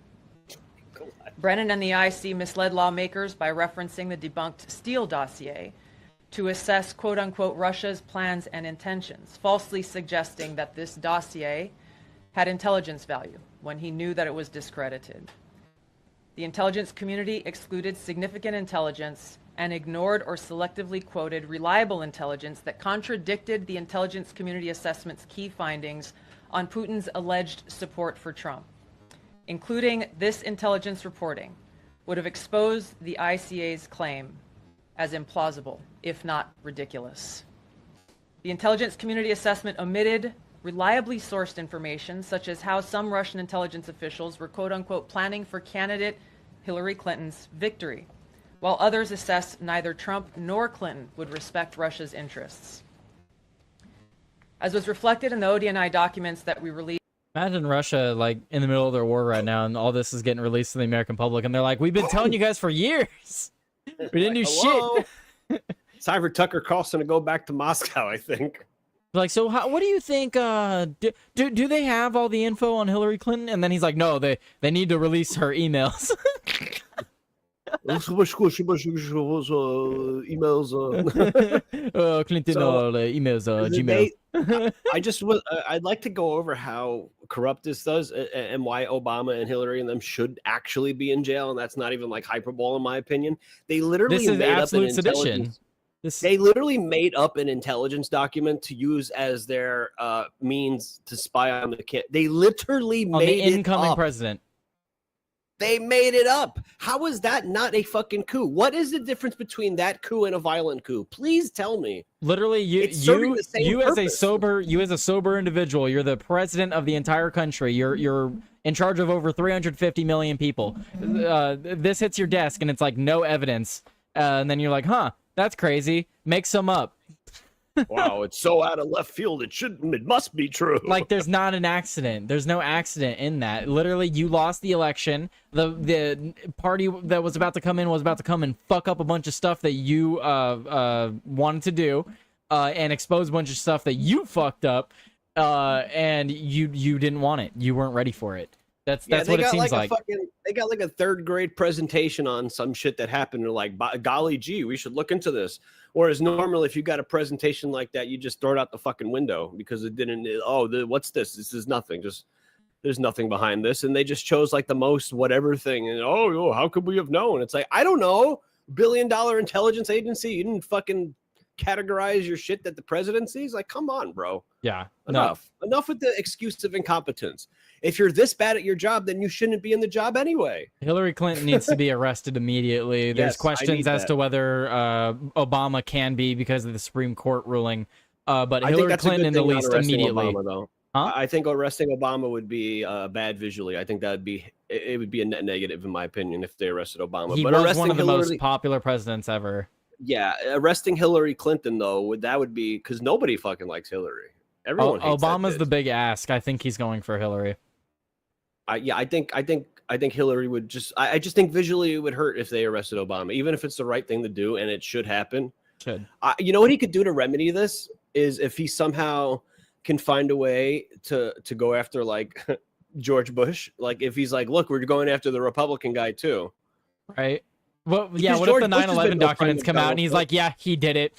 Brennan and the IC misled lawmakers by referencing the debunked Steele dossier to assess quote-unquote Russia's plans and intentions, falsely suggesting that this dossier had intelligence value when he knew that it was discredited. The intelligence community excluded significant intelligence and ignored or selectively quoted reliable intelligence that contradicted the intelligence community assessment's key findings on Putin's alleged support for Trump. Including this intelligence reporting would have exposed the ICA's claim as implausible, if not ridiculous. The intelligence community assessment omitted reliably sourced information, such as how some Russian intelligence officials were quote-unquote planning for candidate Hillary Clinton's victory, while others assessed neither Trump nor Clinton would respect Russia's interests. As was reflected in the ODNI documents that we released. Imagine Russia, like, in the middle of their war right now, and all this is getting released to the American public, and they're like, we've been telling you guys for years. We didn't do shit. It's time for Tucker Carlson to go back to Moscow, I think. Like, so what do you think, do they have all the info on Hillary Clinton? And then he's like, no, they need to release her emails. Emails. Clinton, emails, Gmail. I'd like to go over how corrupt this does and why Obama and Hillary and them should actually be in jail. And that's not even like hyperbole, in my opinion. They literally made absolute sedition. They literally made up an intelligence document to use as their means to spy on the kid. They literally made the incoming it up. President. They made it up. How is that not a fucking coup? What is the difference between that coup and a violent coup? Please tell me. Literally, you as a sober individual, you're the president of the entire country. You're in charge of over 350 million people. This hits your desk and it's like no evidence, and then you're like, huh, that's crazy. Make some up. Wow, it's so out of left field. It must be true. Like, there's not an accident. There's no accident in that. Literally, you lost the election. The party that was about to come in and fuck up a bunch of stuff that you wanted to do, and expose a bunch of stuff that you fucked up, and you didn't want it. You weren't ready for it. That's Yeah, they what it got seems like like. they got like a third grade presentation on some shit that happened. They're like, golly gee, we should look into this. Whereas normally, if you got a presentation like that, you just throw it out the fucking window because it didn't. What's this? This is nothing. Just there's nothing behind this, and they just chose like the most whatever thing. And how could we have known? It's like, I don't know. $1 billion intelligence agency. You didn't fucking categorize your shit that the president sees. Like, come on, bro. Yeah. Enough with the excuse of incompetence. If you're this bad at your job, then you shouldn't be in the job anyway. Hillary Clinton needs to be arrested immediately. There's Yes, questions as to whether Obama can be because of the Supreme Court ruling. But Hillary Clinton in the least immediately. Obama, though. Huh? I think arresting Obama would be bad visually. I think that would be it would be a net negative in my opinion if they arrested Obama. He but was arresting one of the Hillary, most popular presidents ever. Yeah, arresting Hillary Clinton though would be because nobody fucking likes Hillary. Everyone hates Obama's that the bitch. big ask. I think he's going for Hillary. I think Hillary would just. I just think visually it would hurt if they arrested Obama, even if it's the right thing to do and it should happen. Should. You know what he could do to remedy this is if he somehow can find a way to go after like George Bush. Like if he's like, look, we're going after the Republican guy too. Right. Well, yeah. Because What George if the Bush has 9/11 been no documents friend come of out and he's like, yeah, he did it.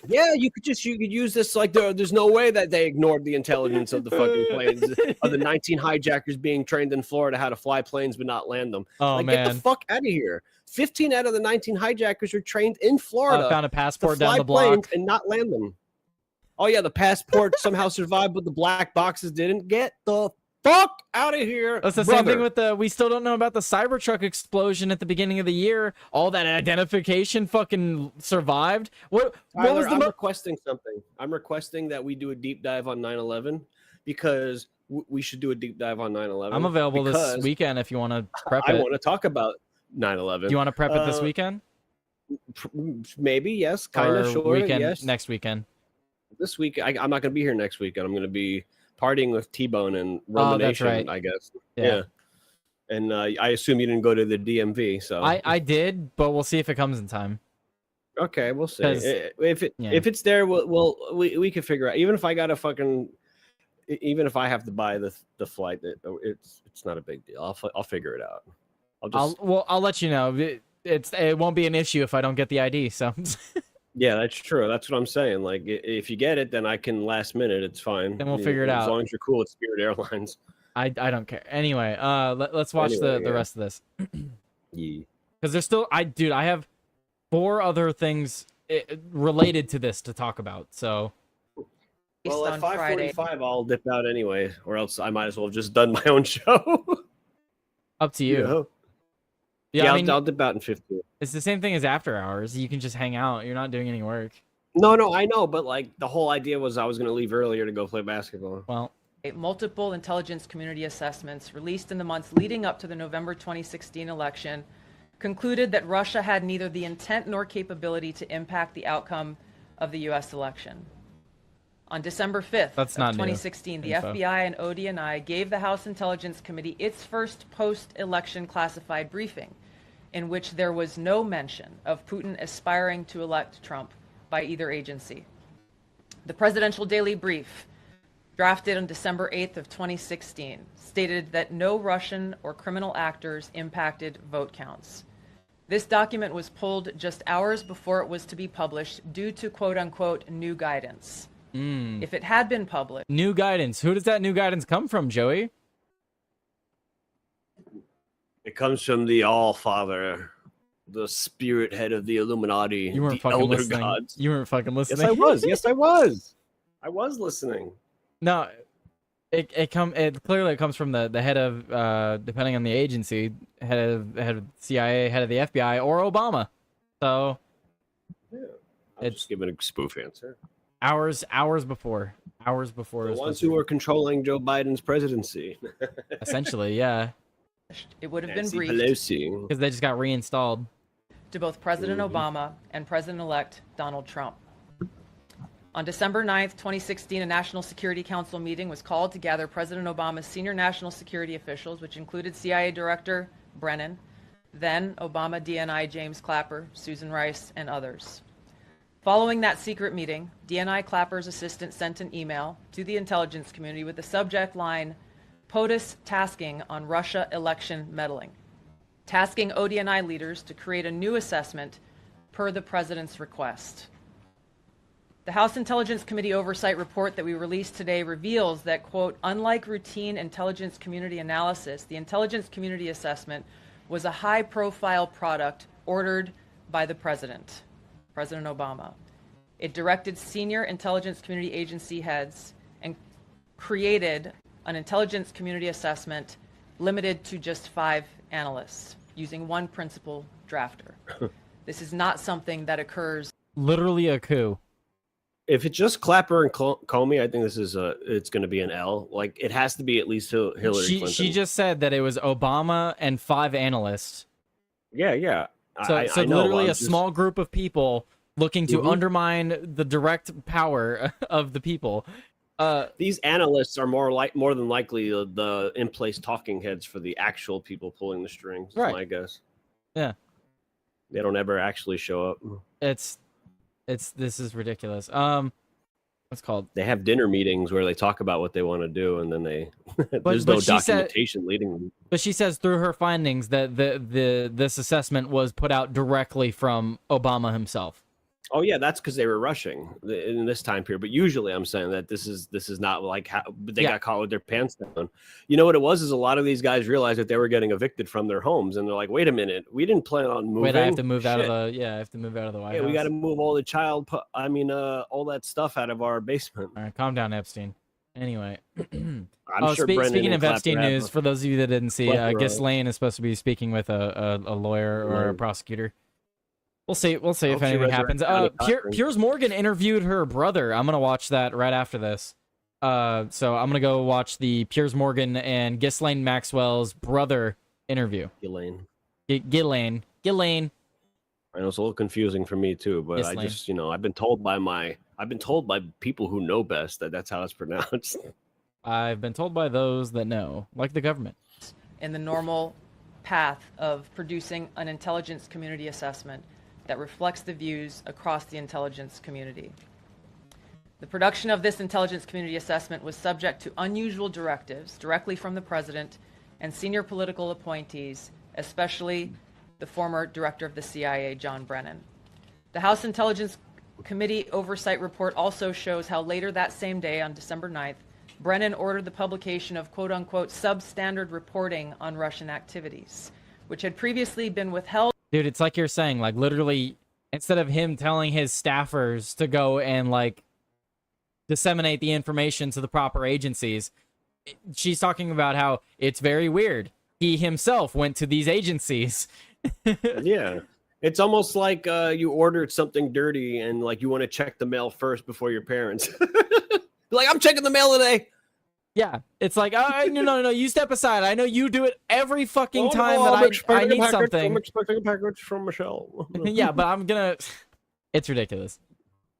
Yeah, you could use this like there's no way that they ignored the intelligence of the fucking planes of the 19 hijackers being trained in Florida how to fly planes but not land them. Oh, like, man. get the fuck out of here. 15 out of the 19 hijackers are trained in Florida. Found a passport to fly down the planes block. and not land them. Oh yeah, the passport somehow survived, but the black boxes didn't. Get the fuck out of here. That's the same thing with we still don't know about the Cybertruck explosion at the beginning of the year. All that identification fucking survived. What Tyler, was the I'm requesting something. I'm requesting that we do a deep dive on 9/11 because we should do a deep dive on 9/11. I'm available this weekend if you want to prep it. I want to talk about 9/11. Do you want to prep it this weekend? Maybe, yes. Kind of, sure. Weekend, yes. next weekend. This week, I'm not going to be here next weekend. I'm going to be partying with T-Bone and Roman that's Nation, right. I guess. Yeah. And I assume you didn't go to the DMV, so I did, but we'll see if it comes in time. okay, we'll see. 'Cause- If it's there, we can figure out. Even if I got to even if I have to buy the flight, it's not a big deal. I'll figure it out. I'll let you know. It won't be an issue if I don't get the ID. So Yeah, that's true. That's what I'm saying. Like, if you get it, then I can last minute. It's fine. Then we'll figure it out. As long as you're cool with Spirit Airlines. I don't care. Anyway, let's watch the rest of this. Yeah. Because there's still I have 4 other things related to this to talk about. So Well, at on Friday. 5:45, I'll dip out anyway, or else I might as well have just done my own show. up to you. know? Yeah, I mean, I'll dip out in 15. it's the same thing as after hours. You can just hang out. You're not doing any work. No, I know, but like the whole idea was I was going to leave earlier to go play basketball. Well, Multiple intelligence community assessments released in the months leading up to the November 2016 election concluded that Russia had neither the intent nor capability to impact the outcome of the U.S. election. On December 5th That's of not new 2016, the info. FBI and ODNI gave the House Intelligence Committee its first post-election classified briefing, in which there was no mention of Putin aspiring to elect Trump by either agency. The Presidential Daily Brief, drafted on December 8th of 2016, stated that no Russian or criminal actors impacted vote counts. This document was pulled just hours before it was to be published due to quote-unquote new guidance. If it had been published, new guidance. Who does that new guidance come from, Joey? It comes from the All-Father, the spirit head of the Illuminati, You weren't the fucking elder listening. gods. You weren't fucking listening. Yes, I was. Yes, I was. I was listening. No, it clearly comes from the head of depending on the agency, head of CIA, head of the FBI, or Obama. So Yeah, I'm It's- just giving a spoof answer. hours before it The was ones supposed who to were controlling Joe Biden's presidency. be. Essentially, yeah, it would have been Nancy briefed Pelosi. because they just got reinstalled. to both President Obama and President-elect Donald Trump. On December 9th, 2016, a National Security Council meeting was called to gather President Obama's senior national security officials, which included CIA Director Brennan, then Obama DNI James Clapper, Susan Rice, and others. Following that secret meeting, DNI Clapper's assistant sent an email to the intelligence community with the subject line, POTUS tasking on Russia election meddling, tasking ODNI leaders to create a new assessment per the president's request. The House Intelligence Committee oversight report that we released today reveals that, quote, unlike routine intelligence community analysis, the intelligence community assessment was a high-profile product ordered by the president, President Obama. It directed senior intelligence community agency heads and created an intelligence community assessment limited to just 5 analysts using one principal drafter. This is not something that occurs. Literally a coup. If it's just Clapper and Comey, I think this is it's going to be an L. Like, it has to be at least Hillary Clinton. She just said that it was Obama and 5 analysts. Yeah. So I know, literally a small group of people looking to undermine the direct power of the people. These analysts are more than likely the in-place talking heads for the actual people pulling the strings. Right. My guess. Yeah. They don't ever actually show up. This is ridiculous. What's called? They have dinner meetings where they talk about what they want to do, and then there's no documentation leading them. But she says through her findings that this assessment was put out directly from Obama himself. Oh yeah, that's because they were rushing in this time period. But usually, I'm saying that this is not like how they got caught with their pants down. You know what it was? Is a lot of these guys realized that they were getting evicted from their homes, and they're like, "Wait a minute, we didn't plan on moving. Wait, I have to move out of the I have to move out of the White House. We got to move all the all that stuff out of our basement." All right, calm down, Epstein. Anyway, I'm sure speaking of Epstein news, for those of you that didn't see, Ghislaine is supposed to be speaking with a lawyer or a prosecutor. We'll see if anything happens. Piers Morgan interviewed her brother. I'm gonna watch that right after this. So I'm gonna go watch the Piers Morgan and Ghislaine Maxwell's brother interview. Ghislaine. I know it's a little confusing for me too, but Ghislaine. I just, I've been told by people who know best that that's how it's pronounced. I've been told by those that know, like the government. In the normal path of producing an intelligence community assessment that reflects the views across the intelligence community. The production of this intelligence community assessment was subject to unusual directives directly from the president and senior political appointees, especially the former director of the CIA, John Brennan. The House Intelligence Committee oversight report also shows how later that same day, on December 9th, Brennan ordered the publication of quote-unquote substandard reporting on Russian activities, which had previously been withheld. Dude, it's like you're saying, like, literally, instead of him telling his staffers to go and, like, disseminate the information to the proper agencies, she's talking about how it's very weird. He himself went to these agencies. Yeah. It's almost like you ordered something dirty and, like, you want to check the mail first before your parents. Like, I'm checking the mail today. Yeah, it's like, no, you step aside. I know you do it every fucking time that I need something. I'm expecting a package from Michelle. Yeah, but it's ridiculous.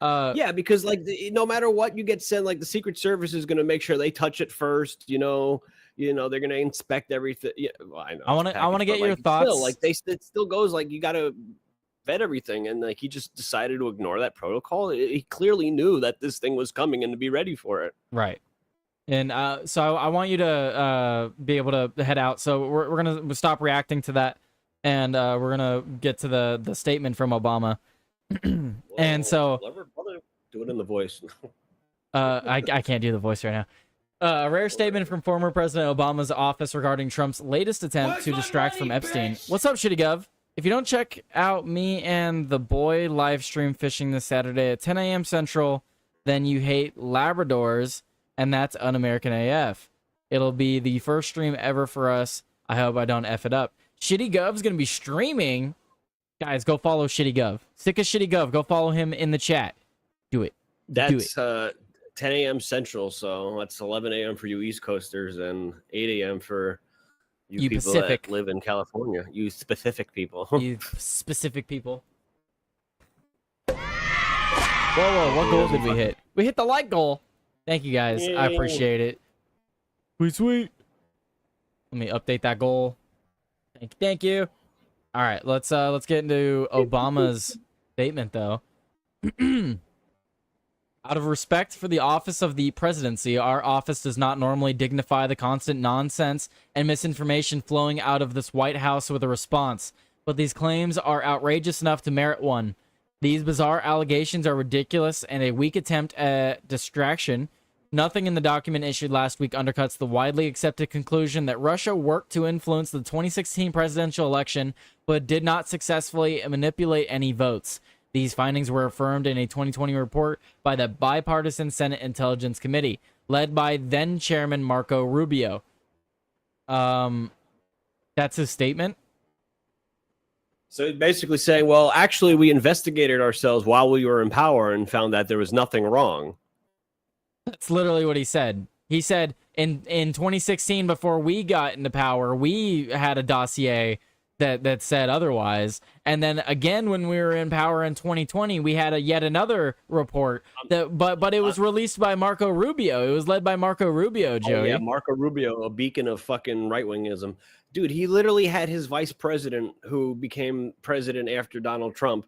Yeah, because, like, no matter what you get sent, like, the Secret Service is going to make sure they touch it first, they're going to inspect everything. Yeah, well, I know. I want to get your thoughts. Still, like, it still goes, like, you got to vet everything, and, like, he just decided to ignore that protocol. He clearly knew that this thing was coming and to be ready for it. Right. And so I want you to be able to head out. So we're going to stop reacting to that, and we're going to get to the statement from Obama. And so... Do it in the voice. I can't do the voice right now. A rare statement from former President Obama's office regarding Trump's latest attempt to distract from Epstein. What's up, Shitty Gov? If you don't check out me and the boy live stream fishing this Saturday at 10 a.m. Central, then you hate Labradors, and that's un-American AF. It'll be the first stream ever for us. I hope I don't F it up. Shitty Gov's going to be streaming. Guys, go follow Shitty Gov. Sick of Shitty Gov. Go follow him in the chat. Do it. That's 10 a.m. Central, so that's 11 a.m. for you East Coasters and 8 a.m. for you people Pacific. That live in California. You specific people. You specific people. Whoa, what goal did we hit? We hit the like goal. Thank you, guys. Yay. I appreciate it. Sweet. Let me update that goal. Thank you. All right, let's get into Obama's statement, though. Out of respect for the office of the presidency, our office does not normally dignify the constant nonsense and misinformation flowing out of this White House with a response, but these claims are outrageous enough to merit one. These bizarre allegations are ridiculous and a weak attempt at distraction. Nothing in the document issued last week undercuts the widely accepted conclusion that Russia worked to influence the 2016 presidential election, but did not successfully manipulate any votes. These findings were affirmed in a 2020 report by the Bipartisan Senate Intelligence Committee, led by then-Chairman Marco Rubio. That's his statement. So he's basically saying, well, actually, we investigated ourselves while we were in power and found that there was nothing wrong. That's literally what he said. He said in 2016, before we got into power, we had a dossier that said otherwise. And then again, when we were in power in 2020, we had yet another report that, but it was released by Marco Rubio. It was led by Marco Rubio, Joey. Oh, yeah, Marco Rubio, a beacon of fucking right-wingism. Dude, he literally had his vice president, who became president after Donald Trump,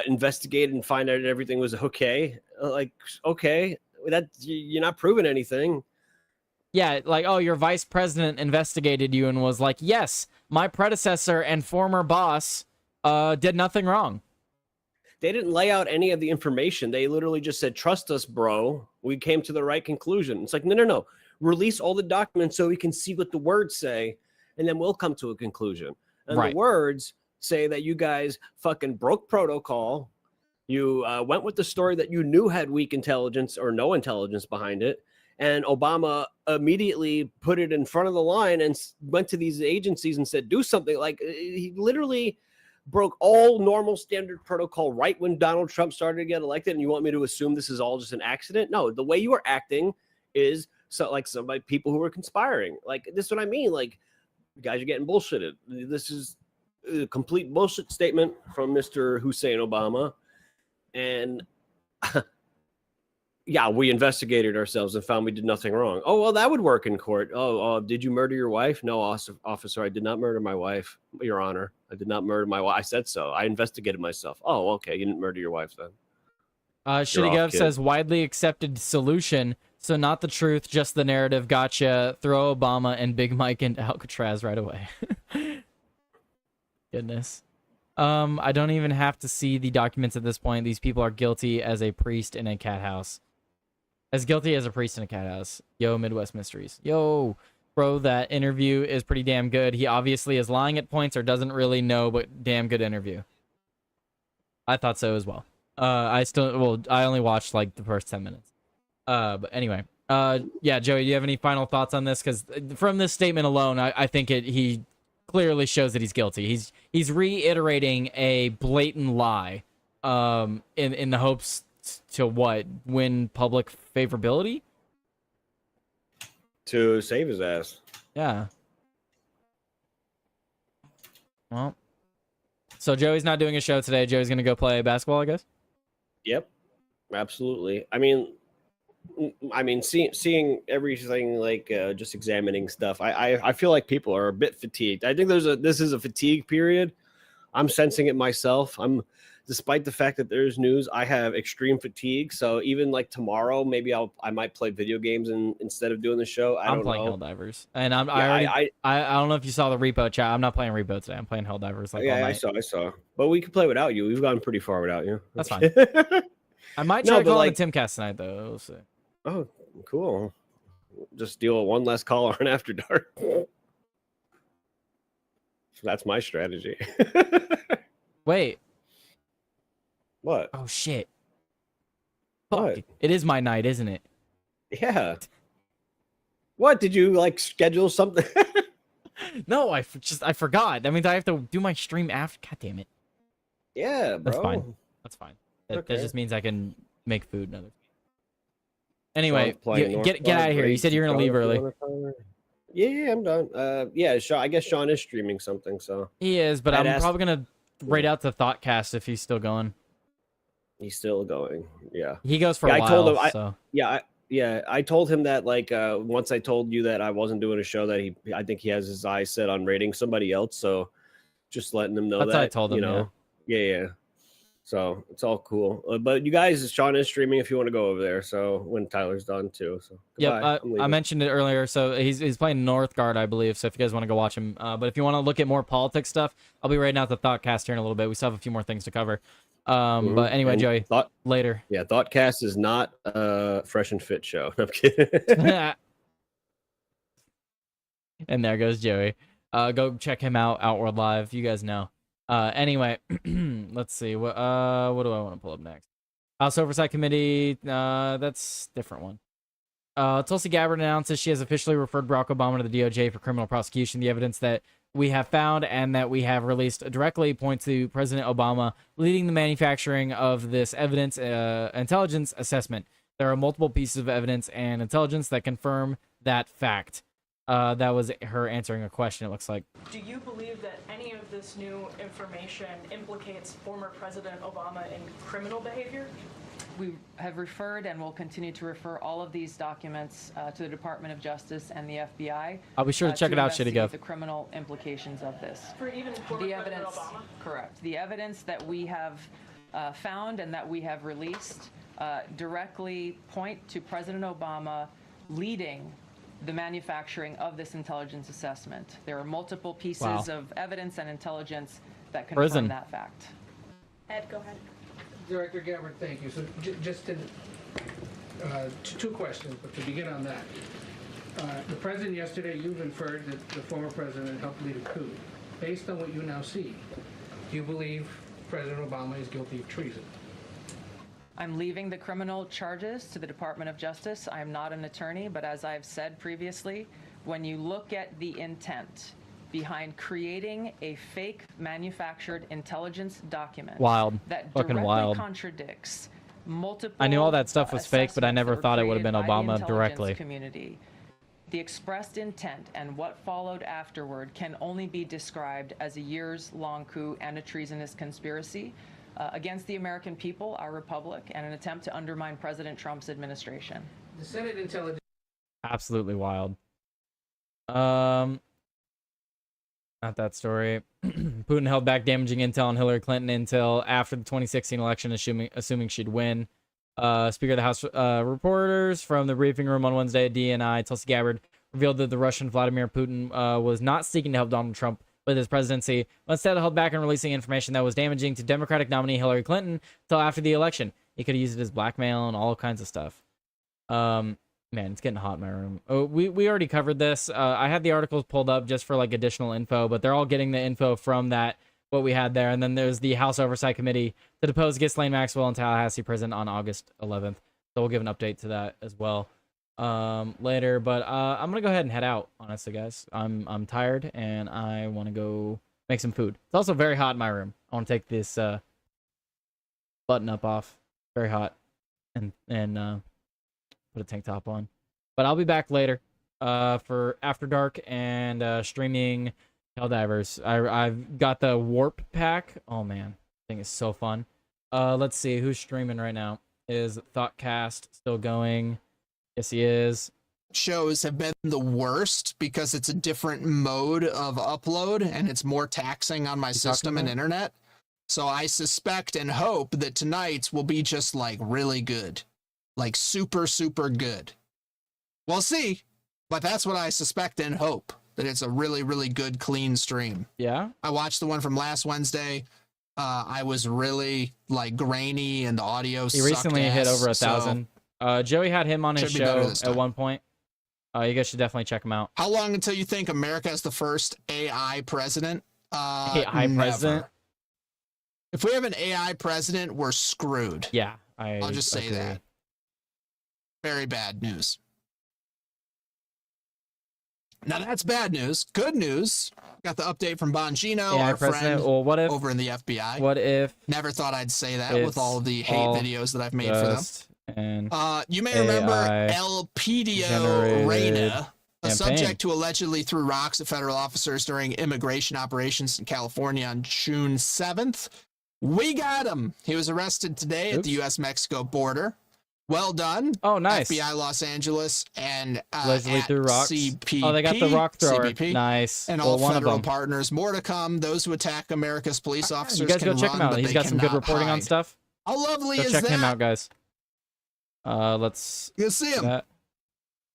investigate and find out everything was okay? Like, okay, that you're not proving anything. Yeah, like, oh, your vice president investigated you and was like, yes, my predecessor and former boss did nothing wrong. They didn't lay out any of the information. They literally just said, trust us, bro. We came to the right conclusion. It's like, no. Release all the documents so we can see what the words say, and then we'll come to a conclusion. And right. The words say that you guys fucking broke protocol. You went with the story that you knew had weak intelligence or no intelligence behind it. And Obama immediately put it in front of the line and went to these agencies and said, do something. Like, he literally broke all normal standard protocol right when Donald Trump started to get elected. And you want me to assume this is all just an accident? No, the way you are acting is somebody, people who are conspiring. Like, this is what I mean. Like, you guys are getting bullshitted. This is a complete bullshit statement from Mr. Hussein Obama. And yeah, we investigated ourselves and found we did nothing wrong. Oh, well, that would work in court. Oh, did you murder your wife? No, officer, I did not murder my wife, Your Honor. I did not murder my wife. I said so. I investigated myself. Oh, okay. You didn't murder your wife then. Shitty says, widely accepted solution. So not the truth, just the narrative. Gotcha. Throw Obama and Big Mike into Alcatraz right away. Goodness. I don't even have to see the documents at this point. These people are guilty as a priest in a cat house. As guilty as a priest in a cat house. Yo, Midwest Mysteries. Yo, bro, that interview is pretty damn good. He obviously is lying at points or doesn't really know, but damn good interview. I thought so as well. I only watched like the first 10 minutes. But anyway, yeah, Joey, do you have any final thoughts on this? Because from this statement alone, I think he clearly shows that he's guilty. He's reiterating a blatant lie, in the hopes to win public favorability, to save his ass. Yeah. Well, so Joey's not doing a show today. Joey's gonna go play basketball, I guess. Yep, absolutely. I mean, seeing everything, like just examining stuff. I feel like people are a bit fatigued. I think this is a fatigue period. I'm sensing it myself. Despite the fact that there's news, I have extreme fatigue. So even like tomorrow, maybe I might play video games instead of doing the show. I'm playing Helldivers, and I don't know if you saw the repo chat. I'm not playing repo today. I'm playing Helldivers. Like, yeah, I saw. But we could play without you. We've gotten pretty far without you. That's fine. I might try calling the Timcast tonight, though. We'll see. Oh, cool. Just deal with one less caller on After Dark. So that's my strategy. Wait. What? Oh, shit. Fuck. What? It is my night, isn't it? Yeah. What? Did you, like, schedule something? No, I forgot. That means I have to do my stream after. God damn it. Yeah, bro. That's fine. That just means I can make food and other. Anyway, get out of here. You said you were gonna leave early. Yeah, I'm done. Yeah, Sean, I guess Sean is streaming something, so he is, but I'm probably gonna raid out to Thoughtcast if he's still going. He's still going. Yeah, he goes for a while. I told him. So. I told him that, like, once I told you that I wasn't doing a show, that I think he has his eyes set on rating somebody else. So just letting him know That's what I told him. Yeah. So it's all cool. But you guys, Sean is streaming if you want to go over there. So when Tyler's done too. So Yep, goodbye. I'm I leaving. mentioned it earlier. So he's playing Northgard, I believe. So if you guys want to go watch him, but if you want to look at more politics stuff, I'll be writing out the Thoughtcast here in a little bit. We still have a few more things to cover. But anyway, And Joey, later. Yeah, Thoughtcast is not a fresh and fit show. I'm kidding. And there goes Joey. Go check him out, Outward Live. You guys know. Anyway, let's see. What do I want to pull up next? House Oversight Committee. That's a different one. Tulsi Gabbard announces she has officially referred Barack Obama to the DOJ for criminal prosecution. The evidence that we have found and that we have released directly points to President Obama leading the manufacturing of this evidence intelligence assessment. There are multiple pieces of evidence and intelligence that confirm that fact. That was her answering a question, it looks like. Do you believe that any of this new information implicates former President Obama in criminal behavior? We have referred and will continue to refer all of these documents to the Department of Justice and the FBI. I'll be sure to check it out, Shitty Gov. The criminal implications of this. For even former President Obama? Correct. The evidence that we have found and that we have released directly point to President Obama leading the manufacturing of this intelligence assessment. There are multiple pieces of evidence and intelligence that confirm that fact. Ed, go ahead. Director Gabbard, thank you. So just to, two questions, but to begin on that. The president yesterday, you've inferred that the former president helped lead a coup. Based on what you now see, do you believe President Obama is guilty of treason? I'm leaving the criminal charges to the Department of Justice. I am not an attorney, but as I've said previously, when you look at the intent behind creating a fake manufactured intelligence document that directly contradicts multiple I knew all that stuff was fake, but I never thought it would have been Obama directly. Community. The expressed intent and what followed afterward can only be described as a years-long coup and a treasonous conspiracy against the American people, our republic, and an attempt to undermine President Trump's administration. The Senate Intelligence... Absolutely wild. Not that story. Putin held back damaging intel on Hillary Clinton until after the 2016 election, assuming she'd win. Speaker of the House reporters from the briefing room on Wednesday at DNI, Tulsi Gabbard, revealed that the Russian Vladimir Putin was not seeking to help Donald Trump with his presidency, but instead held back on releasing information that was damaging to Democratic nominee Hillary Clinton until after the election. He could have used it as blackmail and all kinds of stuff. Man, it's getting hot in my room. Oh, we already covered this. I had the articles pulled up just for like additional info, but they're all getting the info from that, what we had there. And then there's the House Oversight Committee to depose Ghislaine Maxwell in Tallahassee prison on August 11th. So we'll give an update to that as well later. But I'm gonna go ahead and head out, honestly, guys. I'm tired and I want to go make some food. It's also very hot in my room. I want to take this button up off. Very hot, and put a tank top on. But I'll be back later for After Dark and streaming Helldivers. I've got the Warp pack. Oh man, I think it's so fun. Let's see who's streaming right now. Is Thoughtcast still going? Yes, he is. Shows have been the worst because it's a different mode of upload and it's more taxing on my system and internet. So I suspect and hope that tonight's will be just like really good. Like super, super good. We'll see, but that's what I suspect and hope, that it's a really, really good, clean stream. Yeah. I watched the one from last Wednesday. I was really like grainy and the audio He recently hit over 1,000. Joey had him on his show at one point. You guys should definitely check him out. How long until you think America is the first AI president? AI president? If we have an AI president, we're screwed. Yeah, I'll just say agree. that. Very bad news. Now that's bad news. Good news. Got the update from Bongino, our friend what if, over in the FBI. What if? Never thought I'd say that with all of the hate videos that I've made for them. And you may remember Elpidio Reyna, a subject who allegedly threw rocks at federal officers during immigration operations in California on June 7th. We got him. He was arrested today at the U.S.-Mexico border. Well done. Oh, nice. FBI Los Angeles and Allegedly at threw rocks. CPP, Oh, they got the rock thrower. CBP, Nice. and Well, all one of federal them. partners. More to come. Those who attack America's police officers You guys can go check run, him out. but He's they got some good cannot reporting on hide. stuff. How lovely Go is check that? him out, guys. Let's You see him that.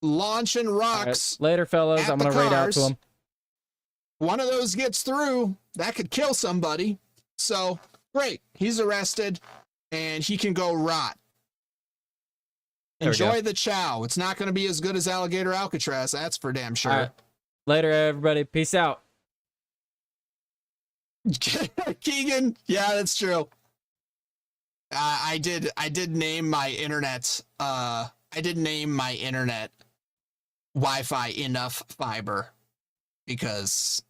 launching All right, rocks. later, fellas. at I'm the gonna raid out to cars. him. One of those gets through, that could kill somebody. So great, he's arrested, and he can go rot. There we go. Enjoy the chow. It's not going to be as good as Alligator Alcatraz, that's for damn sure. All right. Later, everybody. Peace out. Keegan, yeah, that's true. I did name my internet. I did name my internet Wi-Fi enough fiber because,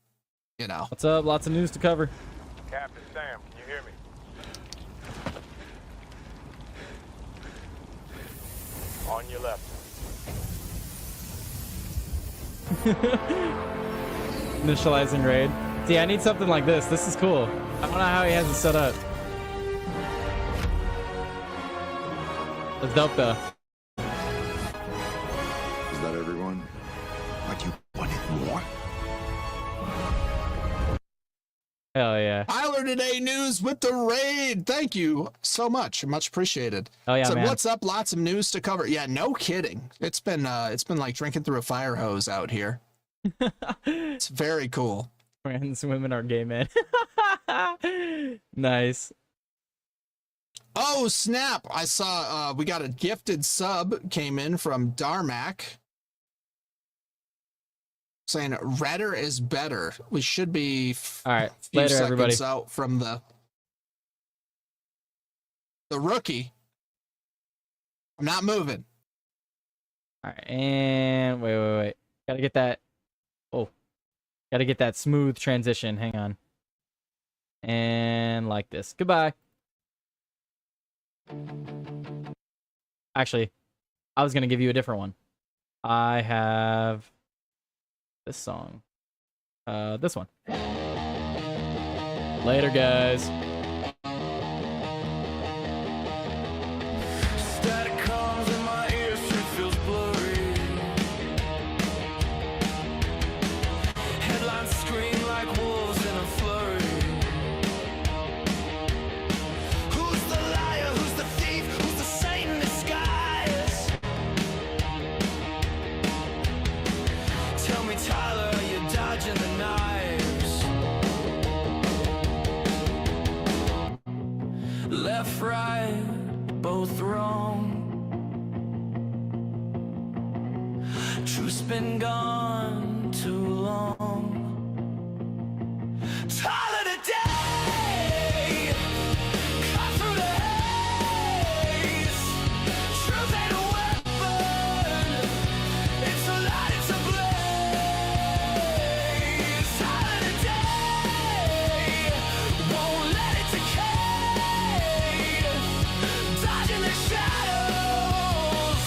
you know. What's up? Lots of news to cover. Captain Sam, can you hear me? On your left. Initializing raid. See, I need something like this. This is cool. I don't know how he has it set up. It's dope though. Is that everyone? Like you wanted more? Hell yeah. Tyler Today News with the raid. Thank you so much. Much appreciated. Oh yeah, So man. what's up? Lots of news to cover. Yeah, no kidding. It's been like drinking through a fire hose out here. It's very cool. Trans women are gay men. Nice. Oh snap! I saw we got a gifted sub came in from Darmac saying redder is better. We should be All right. few Later, seconds everybody. out from the rookie. I'm not moving. All right. And wait. Gotta get that. Oh. Gotta get that smooth transition. Hang on. And like this. Goodbye. Actually, I was gonna give you a different one. I have this song. This one. Later, guys. Static comes in my ears, shit feels blurry. Headlines scream like wolves in a flurry. Who's the liar? Who's the thief? Who's the saint in disguise? Tell me, Tyler, you're dodging the knives. Left, right, both wrong. Truth's been gone too long. Tyler today, cut through the haze. Truth ain't a weapon, it's a light, it's a blaze. Tyler today, won't let it decay. Dodging the shadows,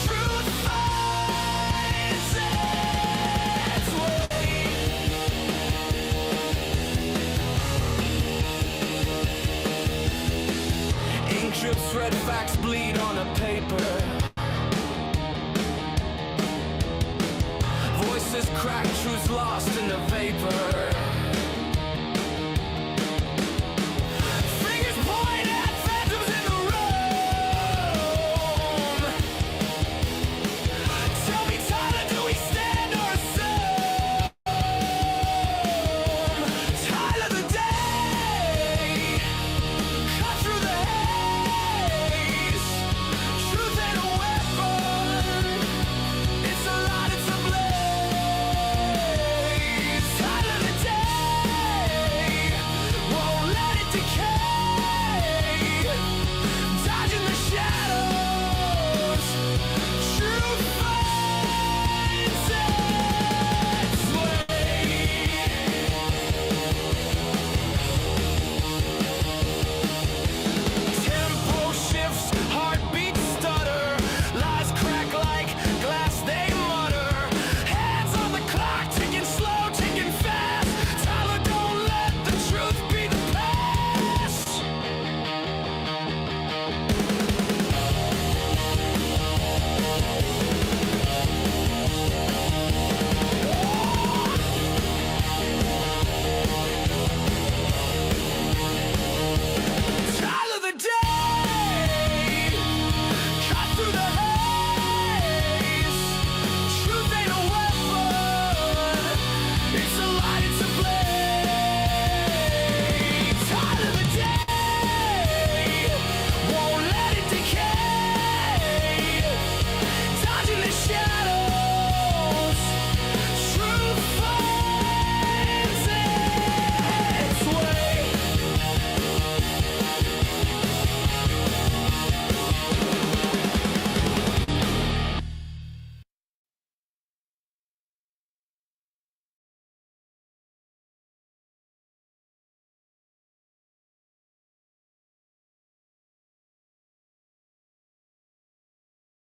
truth finds its way. Ink drips, red facts bleed on a paper. Voices crack, truths lost in the vapor.